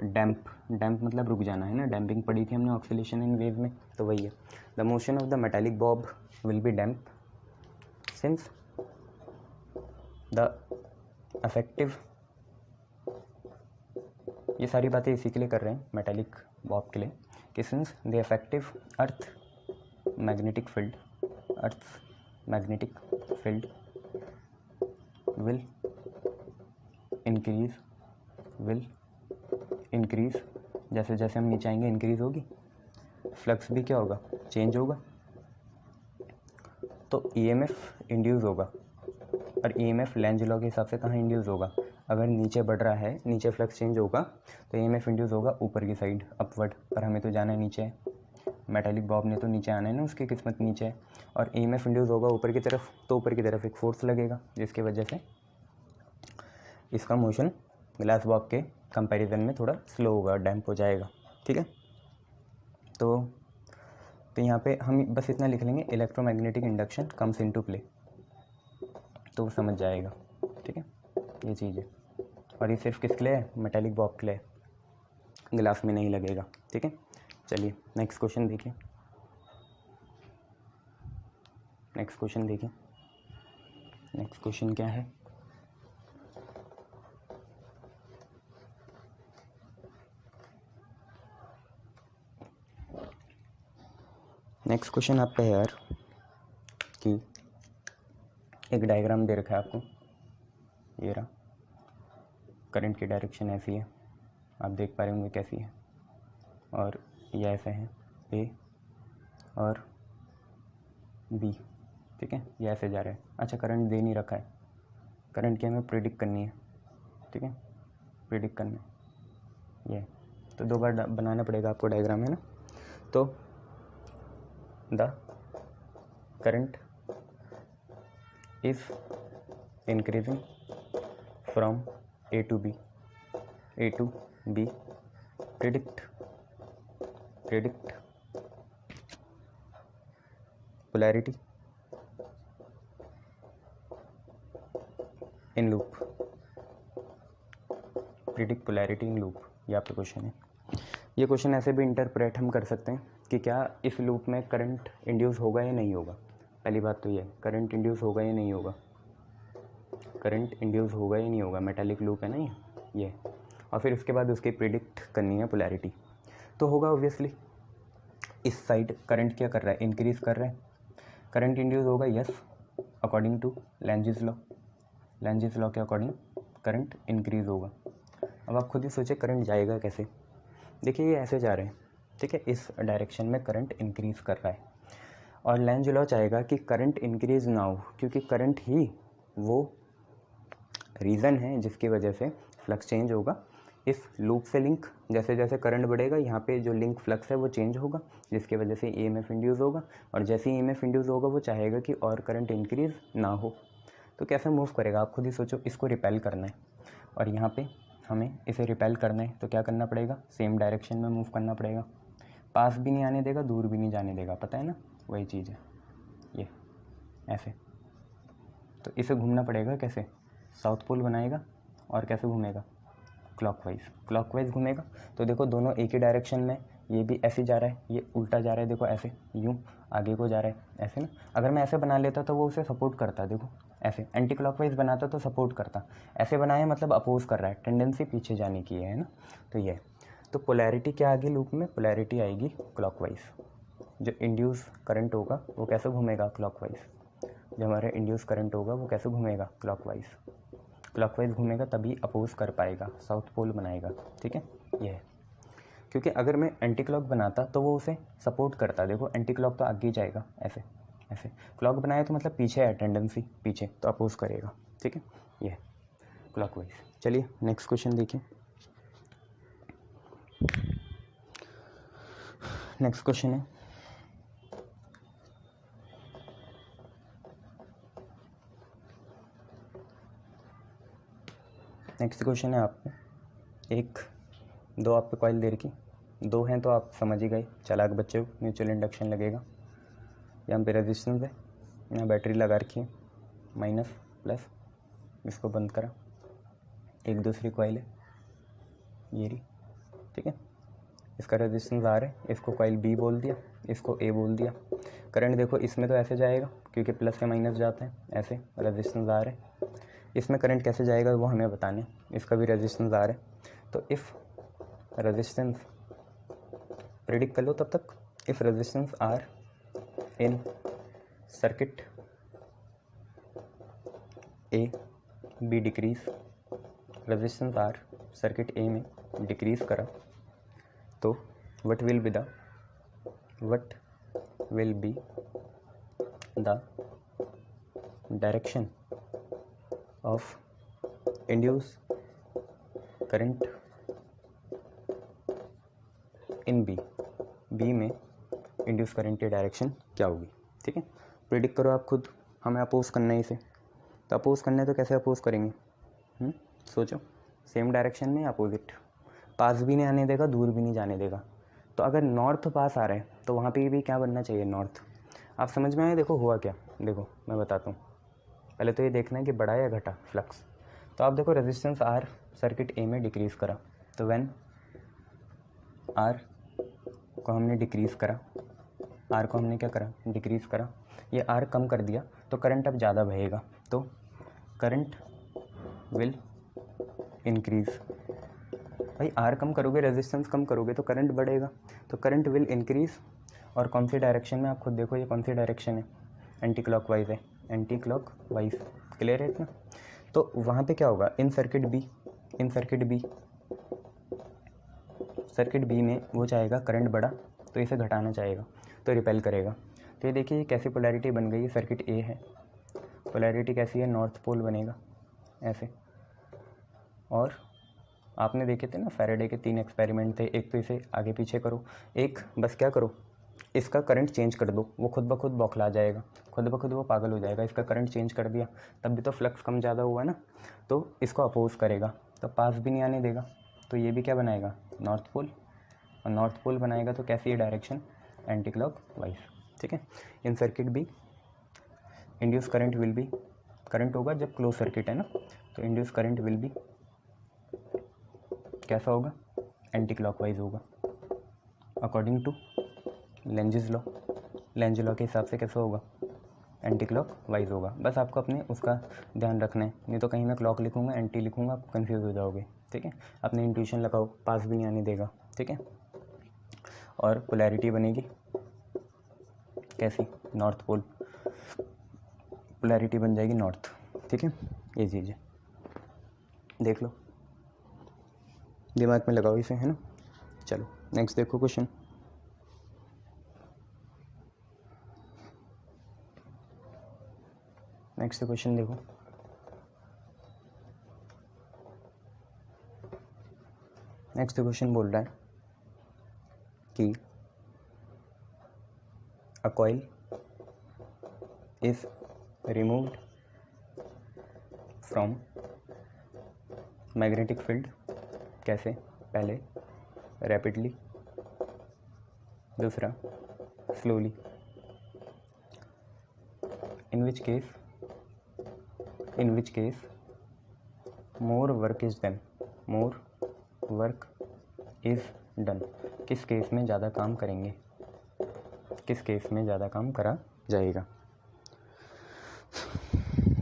damp. Damp मतलब रुक जाना है ना, डैम्पिंग पढ़ी थी हमने ऑक्सीलेशन इन वेव में, तो वही है। The motion of the metallic bob will be damp since the effective, ये सारी बातें इसी के लिए कर रहे हैं मेटालिक बॉब के लिए, कि since the effective earth magnetic field will increase जैसे जैसे हम नीचे आएंगे इंक्रीज़ होगी, फ्लक्स भी क्या होगा, चेंज होगा, तो ईएमएफ इंड्यूस होगा। और ईएमएफ लेंज लॉ के हिसाब से कहाँ इंड्यूस होगा, अगर नीचे बढ़ रहा है, नीचे फ्लक्स चेंज होगा तो ईएमएफ इंड्यूस होगा ऊपर की साइड, अपवर्ड। पर हमें तो जाना है नीचे, मेटालिक बॉब ने तो नीचे आना है ना, उसकी किस्मत नीचे है। और ईएमएफ इंड्यूस होगा ऊपर की तरफ, तो ऊपर की तरफ एक फोर्स लगेगा जिसकी वजह से इसका मोशन ग्लास बॉब के कंपैरिजन में थोड़ा स्लो होगा, डैम्प हो जाएगा। ठीक है, तो यहाँ पे हम बस इतना लिख लेंगे, electromagnetic induction comes into play, तो वो समझ जाएगा। ठीक है, ये चीज़ है। और ये सिर्फ किसके लिए है, मेटालिक बॉब के लिए, ग्लास में नहीं लगेगा। ठीक है, चलिए नेक्स्ट क्वेश्चन देखिए। नेक्स्ट क्वेश्चन देखिए, नेक्स्ट क्वेश्चन क्या है, नेक्स्ट क्वेश्चन आपका है यार कि एक डायग्राम दे रखा है आपको, ये रहा, करंट की डायरेक्शन ऐसी है, आप देख पा रहे होंगे कैसी है, और ये ऐसे है ए और बी। ठीक है, ये ऐसे जा रहा है। अच्छा, करंट दे नहीं रखा है, करंट की हमें प्रिडिक्ट करनी है। ठीक है, प्रिडिक्ट करना है ये, तो दो बार बनाना पड़ेगा आपको डायग्राम, है ना। तो the current is increasing from A to B, predict polarity in loop, predict polarity in loop, ये आपका क्वेश्चन है। ये क्वेश्चन ऐसे भी इंटरप्रेट हम कर सकते हैं कि क्या इस लूप में करंट इंड्यूस होगा या नहीं होगा। पहली बात तो ये, करंट इंड्यूस होगा या नहीं होगा, करंट इंड्यूस होगा या नहीं होगा, मेटालिक लूप है ना ये। और फिर उसके बाद उसकी प्रिडिक्ट करनी है पोलैरिटी, तो होगा ऑब्वियसली इस साइड करंट क्या कर रहा है, इंक्रीज़ कर रहा है, करंट इंड्यूस होगा, yes, according to Lenz's law, Lenz's law के अकॉर्डिंग करंट इंक्रीज़ होगा। अब आप खुद ही सोचिए करंट जाएगा कैसे। देखिए ये ऐसे जा रहे हैं, ठीक है, इस डायरेक्शन में करंट इंक्रीज़ कर रहा है, और लेंज लॉ चाहेगा कि करंट इंक्रीज़ ना हो, क्योंकि करंट ही वो रीज़न है जिसकी वजह से फ्लक्स चेंज होगा। इस लूप से लिंक, जैसे जैसे करंट बढ़ेगा यहाँ पे जो लिंक फ्लक्स है वो चेंज होगा, जिसकी वजह से ईएमएफ इंड्यूस होगा, और जैसे ही ईएमएफ इंड्यूस होगा वो चाहेगा कि और करंट इंक्रीज़ ना हो। तो कैसे मूव करेगा, आप खुद ही सोचो। इसको रिपेल करना है, और यहाँ पे हमें इसे रिपेल करना है, तो क्या करना पड़ेगा, सेम डायरेक्शन में मूव करना पड़ेगा। पास भी नहीं आने देगा, दूर भी नहीं जाने देगा, पता है ना, वही चीज़ है ये, ऐसे। तो इसे घूमना पड़ेगा कैसे, साउथ पोल बनाएगा, और कैसे घूमेगा, क्लॉकवाइज घूमेगा। तो देखो दोनों एक ही डायरेक्शन में, ये भी ऐसे जा रहा है, ये उल्टा जा रहा है, देखो ऐसे, यूँ आगे को जा रहा है, ऐसे ना। अगर मैं ऐसे बना लेता तो वो उसे सपोर्ट करता, देखो ऐसे एंटी क्लॉकवाइज बनाता तो सपोर्ट करता, ऐसे बनाया मतलब अपोज कर रहा है, टेंडेंसी पीछे जाने की है ना। तो ये, तो पोलैरिटी क्या आएगी लूप में, पोलैरिटी आएगी क्लॉकवाइज। जो इंड्यूस करंट होगा वो कैसे घूमेगा, क्लॉकवाइज। जो हमारा इंड्यूस करंट होगा वो कैसे घूमेगा, क्लॉकवाइज घूमेगा, तभी अपोज कर पाएगा, साउथ पोल बनाएगा। ठीक है, ये है। क्योंकि अगर मैं एंटी क्लॉक बनाता तो वो उसे सपोर्ट करता, देखो एंटी क्लॉक तो आगे जाएगा, ऐसे ऐसे। क्लॉक बनाया तो मतलब पीछे है, टेंडेंसी पीछे, तो अपोज करेगा। ठीक है, ये है क्लॉकवाइज। चलिए नेक्स्ट क्वेश्चन देखिए। नेक्स्ट क्वेश्चन है, आपको एक दो आप पे कॉइल दे रखी, दो हैं तो आप समझ ही गए, चालाक बच्चे हो, म्यूचुअल इंडक्शन लगेगा। यहाँ पे रेजिस्टेंस है, यहाँ बैटरी लगा रखी है, माइनस प्लस, इसको बंद करा। एक दूसरी कॉइल है ये रही, ठीक है, इसका रेजिस्टेंस आर है, इसको कॉइल बी बोल दिया, इसको ए बोल दिया। करंट देखो इसमें तो ऐसे जाएगा क्योंकि प्लस से माइनस जाता है, ऐसे रेजिस्टेंस आर है। इसमें करंट कैसे जाएगा वो हमें बताने, इसका भी रेजिस्टेंस आर है। तो इफ़ रेजिस्टेंस प्रेडिक्ट कर लो तब तक, if resistance R in circuit A B decrease, resistance R circuit A में डिक्रीज करा, तो what will be the direction of induced current in B में इंड्यूस करंट की डायरेक्शन क्या होगी। ठीक है, प्रिडिक्ट करो आप खुद, हमें अपोज करना है इसे। तो अपोज करना है तो कैसे अपोज करेंगे, सोचो। सेम डायरेक्शन में अपोजिट, पास भी नहीं आने देगा, दूर भी नहीं जाने देगा। तो अगर नॉर्थ पास आ रहा है तो वहाँ पे भी क्या बनना चाहिए, नॉर्थ। आप समझ में आए। देखो हुआ क्या, देखो मैं बताता हूँ। पहले तो ये देखना है कि बढ़ा या घटा फ्लक्स। तो आप देखो रेजिस्टेंस आर सर्किट ए में डिक्रीज़ करा, तो व्हेन आर को हमने डिक्रीज़ करा, आर को हमने क्या करा, डिक्रीज़ करा, ये आर कम कर दिया तो करंट अब ज़्यादा बहेगा, तो करंट विल इंक्रीज़। भाई आर कम करोगे, रेजिस्टेंस कम करोगे तो करंट बढ़ेगा, तो करंट विल इंक्रीज़। और कौन सी डायरेक्शन में, आप खुद देखो ये कौन सी डायरेक्शन है, एंटी क्लॉकवाइज है, एंटी क्लॉकवाइज। क्लियर है इतना। तो वहाँ पे क्या होगा, इन सर्किट बी में वो चाहेगा करंट बढ़ा तो इसे घटाना चाहेगा, तो रिपेल करेगा। तो ये देखिए कैसी पोलैरिटी बन गई है, सर्किट ए है, पोलैरिटी कैसी है, नॉर्थ पोल बनेगा ऐसे। और आपने देखे थे ना फैराडे के 3 एक्सपेरिमेंट थे, एक तो इसे आगे पीछे करो, एक बस क्या करो, इसका करंट चेंज कर दो, वो खुद ब खुद बौखला जाएगा, खुद ब खुद वो पागल हो जाएगा। इसका करंट चेंज कर दिया तब भी तो फ्लक्स कम ज़्यादा हुआ ना, तो इसको अपोज करेगा, तो पास भी नहीं आने देगा, तो ये भी क्या बनाएगा, नॉर्थ पोल। और नॉर्थ पोल बनाएगा तो कैसी है डायरेक्शन, एंटी क्लॉक वाइज। ठीक है, इन सर्किट भी induce current will be, current होगा जब क्लोज सर्किट है ना, तो इंड्यूस करंट विल बी कैसा होगा, एंटी क्लॉकवाइज होगा, अकॉर्डिंग टू लेंज लॉ के हिसाब से कैसा होगा, एंटी क्लॉक वाइज होगा। बस आपको अपने उसका ध्यान रखना है, नहीं तो कहीं मैं क्लॉक लिखूँगा एंटी लिखूँगा, आप कंफ्यूज हो जाओगे। ठीक है, अपने इंट्यूशन लगाओ, पास भी नहीं आने देगा। ठीक है, और पोलैरिटी बनेगी कैसी, नॉर्थ पोल, पोलैरिटी बन जाएगी नॉर्थ। ठीक है, ये चीज़ है, देख लो, दिमाग में लगाओ इसे, है ना। चलो नेक्स्ट देखो क्वेश्चन। नेक्स्ट क्वेश्चन देखो, नेक्स्ट क्वेश्चन बोल रहा है कि a coil is removed from magnetic field, कैसे, पहले रैपिडली, दूसरा slowly, in which case more work is done, more work is done, किस केस में ज़्यादा काम करेंगे, किस केस में ज़्यादा काम करा जाएगा।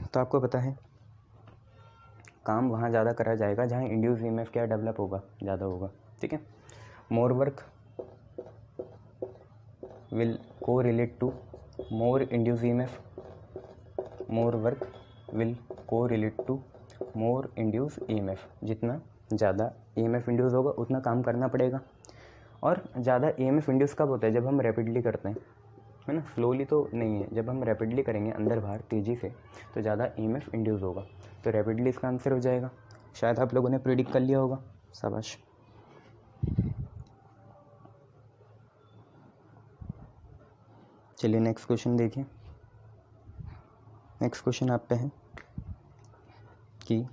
तो आपको पता है काम वहाँ ज़्यादा करा जाएगा जहाँ इंड्यूस ईएमएफ क्या डेवलप होगा, ज़्यादा होगा। ठीक है, more work will correlate to more induce EMF, more work will correlate to more induce EMF, जितना ज़्यादा ईएमएफ इंड्यूस होगा उतना काम करना पड़ेगा। और ज़्यादा ईएमएफ इंड्यूस कब होता है, जब हम रैपिडली करते हैं, है ना, स्लोली तो नहीं है। जब हम रैपिडली करेंगे अंदर बाहर तेज़ी से तो ज़्यादा ईएमएफ इंड्यूस होगा, तो रैपिडली इसका आंसर हो जाएगा। शायद आप लोगों ने प्रेडिक्ट कर लिया होगा, शाबाश। चलिए नेक्स्ट क्वेश्चन देखिए। नेक्स्ट क्वेश्चन आप पे है कि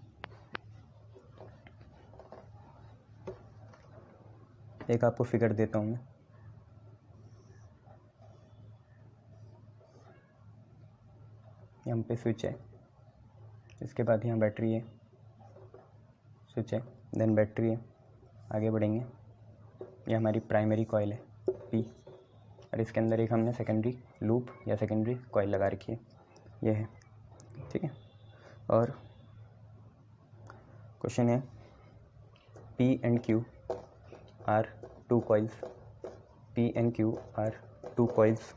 एक आपको फिगर देता हूँ मैं, यहाँ पे स्विच है, इसके बाद यहाँ बैटरी है, स्विच है, देन बैटरी है, आगे बढ़ेंगे, ये हमारी प्राइमरी कॉइल है पी, और इसके अंदर एक हमने सेकेंडरी लूप या सेकेंडरी कॉइल लगा रखी है, ये है। ठीक है, और क्वेश्चन है P and Q R two coils, P and Q R two coils,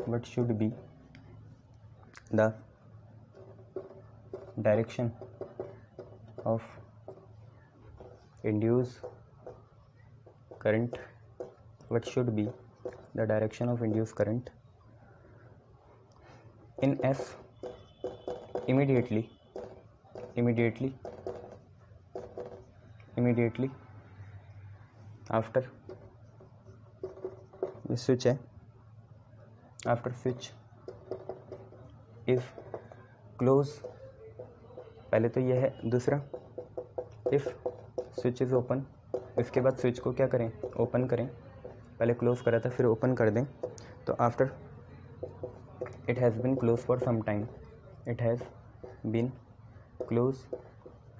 what should be the direction of induce current, what should be the direction of induced current in S immediately after this switch है, after switch is close, पहले तो ये है, दूसरा if switch is open, इसके बाद switch को क्या करें, ओपन करें, पहले क्लोज करा था फिर ओपन कर दें, तो after it has been close for some time, it has been close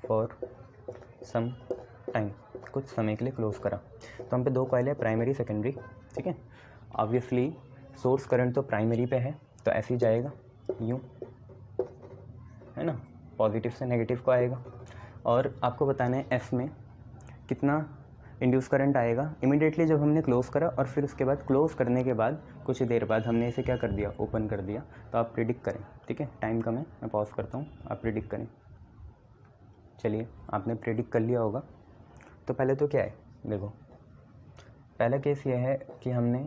for some time, कुछ समय के लिए क्लोज करा। तो हम पे दो कॉइल है, प्राइमरी सेकेंडरी, ठीक है। ऑब्वियसली सोर्स करंट तो प्राइमरी पे है, तो ऐसे ही जाएगा यूँ, है ना, पॉजिटिव से नेगेटिव को आएगा। और आपको बताना है एफ में कितना इंड्यूस करंट आएगा इमीडिएटली जब हमने क्लोज़ करा, और फिर उसके बाद क्लोज़ करने के बाद कुछ देर बाद हमने इसे क्या कर दिया, ओपन कर दिया। तो आप प्रिडिक्ट करें, ठीक है, टाइम कम है, मैं पॉज करता हूँ, आप प्रिडिक्ट करें। चलिए, आपने प्रिडिक्ट कर लिया होगा। तो पहले तो क्या है, देखो पहला केस ये है कि हमने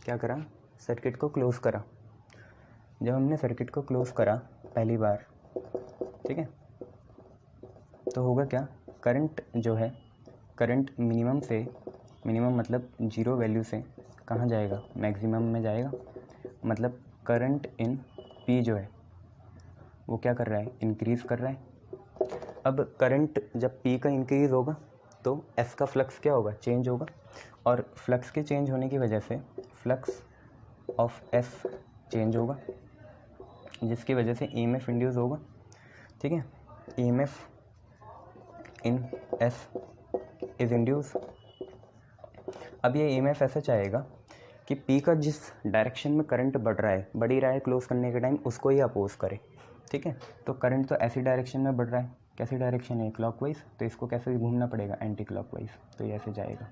क्या करा, सर्किट को क्लोज़ करा। जब हमने सर्किट को क्लोज़ करा पहली बार, ठीक है, तो होगा क्या, करंट जो है, करंट मिनिमम से, मिनिमम मतलब जीरो वैल्यू से कहाँ जाएगा, मैक्सिमम में जाएगा। मतलब करंट इन पी जो है वो क्या कर रहा है, इंक्रीज़ कर रहा है। अब करंट जब पी का इंक्रीज़ होगा तो एस का फ्लक्स क्या होगा, चेंज होगा, और फ्लक्स के चेंज होने की वजह से फ्लक्स ऑफ एस चेंज होगा, जिसकी वजह से ईएमएफ इंड्यूस होगा, ठीक है। EMF in S is induce. अब ये ईएमएफ ऐसा चाहेगा कि पी का जिस डायरेक्शन में करंट बढ़ रहा है, बढ़ ही रहा है क्लोज करने के टाइम, उसको ही अपोज करे, ठीक है। तो करंट तो ऐसी डायरेक्शन में बढ़ रहा है, कैसी डायरेक्शन है, क्लॉकवाइज, तो इसको कैसे घूमना पड़ेगा, एंटी क्लॉकवाइज, तो ये ऐसे जाएगा,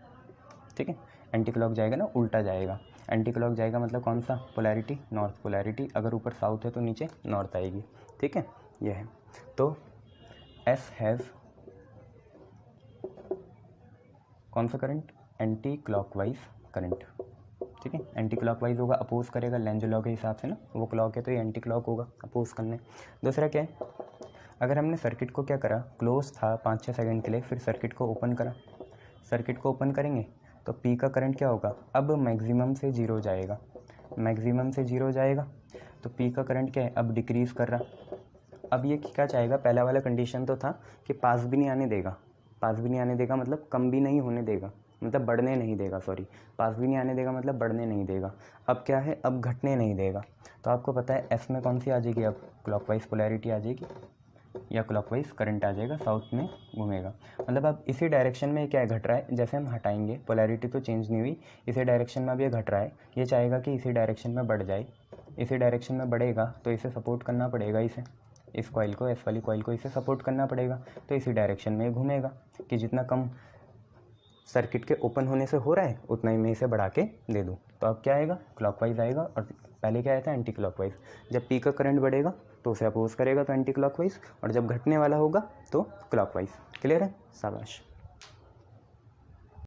ठीक है। एंटी क्लॉक जाएगा ना, उल्टा जाएगा। एंटी क्लॉक जाएगा मतलब कौन सा, पोलैरिटी, नॉर्थ पोलैरिटी, अगर ऊपर साउथ है तो नीचे नॉर्थ आएगी, ठीक है, ये है। तो एस हैज़ कौन सा करंट, एंटी क्लॉकवाइज करंट, ठीक है। एंटी क्लॉकवाइज होगा, अपोज करेगा लेंज लॉ के हिसाब से ना, वो क्लॉक है तो ये एंटी क्लॉक होगा, अपोज करने। दूसरा क्या है, अगर हमने सर्किट को क्या करा, क्लोज था 5-6 सेकंड के लिए, फिर सर्किट को ओपन करा, सर्किट को ओपन करेंगे तो पी का करंट क्या होगा, अब मैक्सिमम से जीरो जाएगा, मैक्सिमम से जीरो जाएगा, तो पी का करंट क्या है, अब डिक्रीज़ कर रहा। अब ये क्या चाहेगा, पहला वाला कंडीशन तो था कि पास भी नहीं आने देगा, पास भी नहीं आने देगा मतलब कम भी नहीं होने देगा, मतलब बढ़ने नहीं देगा, सॉरी, पास भी नहीं आने देगा मतलब बढ़ने नहीं देगा। अब क्या है, अब घटने नहीं देगा। तो आपको पता है एस में कौन सी आ जाएगी, अब क्लॉकवाइज पोलैरिटी आ जाएगी या क्लॉकवाइज करंट आ जाएगा, साउथ में घूमेगा। मतलब अब इसी डायरेक्शन में क्या घट रहा है, जैसे हम हटाएंगे पोलैरिटी तो चेंज नहीं हुई, इसी डायरेक्शन में अब ये घट रहा है, ये चाहेगा कि इसी डायरेक्शन में बढ़ जाए, इसी डायरेक्शन में बढ़ेगा तो इसे सपोर्ट करना पड़ेगा, इसे, इस कॉइल को, एस वाली कॉइल को इसे सपोर्ट करना पड़ेगा, तो इसी डायरेक्शन में घूमेगा कि जितना कम सर्किट के ओपन होने से हो रहा है उतना ही मैं इसे बढ़ा के दे दूँ। तो अब क्या आएगा, क्लॉकवाइज आएगा, और पहले क्या आया था, एंटी क्लॉकवाइज। जब पी का करंट बढ़ेगा तो उसे अपोज करेगा तो एंटी क्लॉकवाइज, और जब घटने वाला होगा तो क्लॉकवाइज। क्लियर है, शाबाश।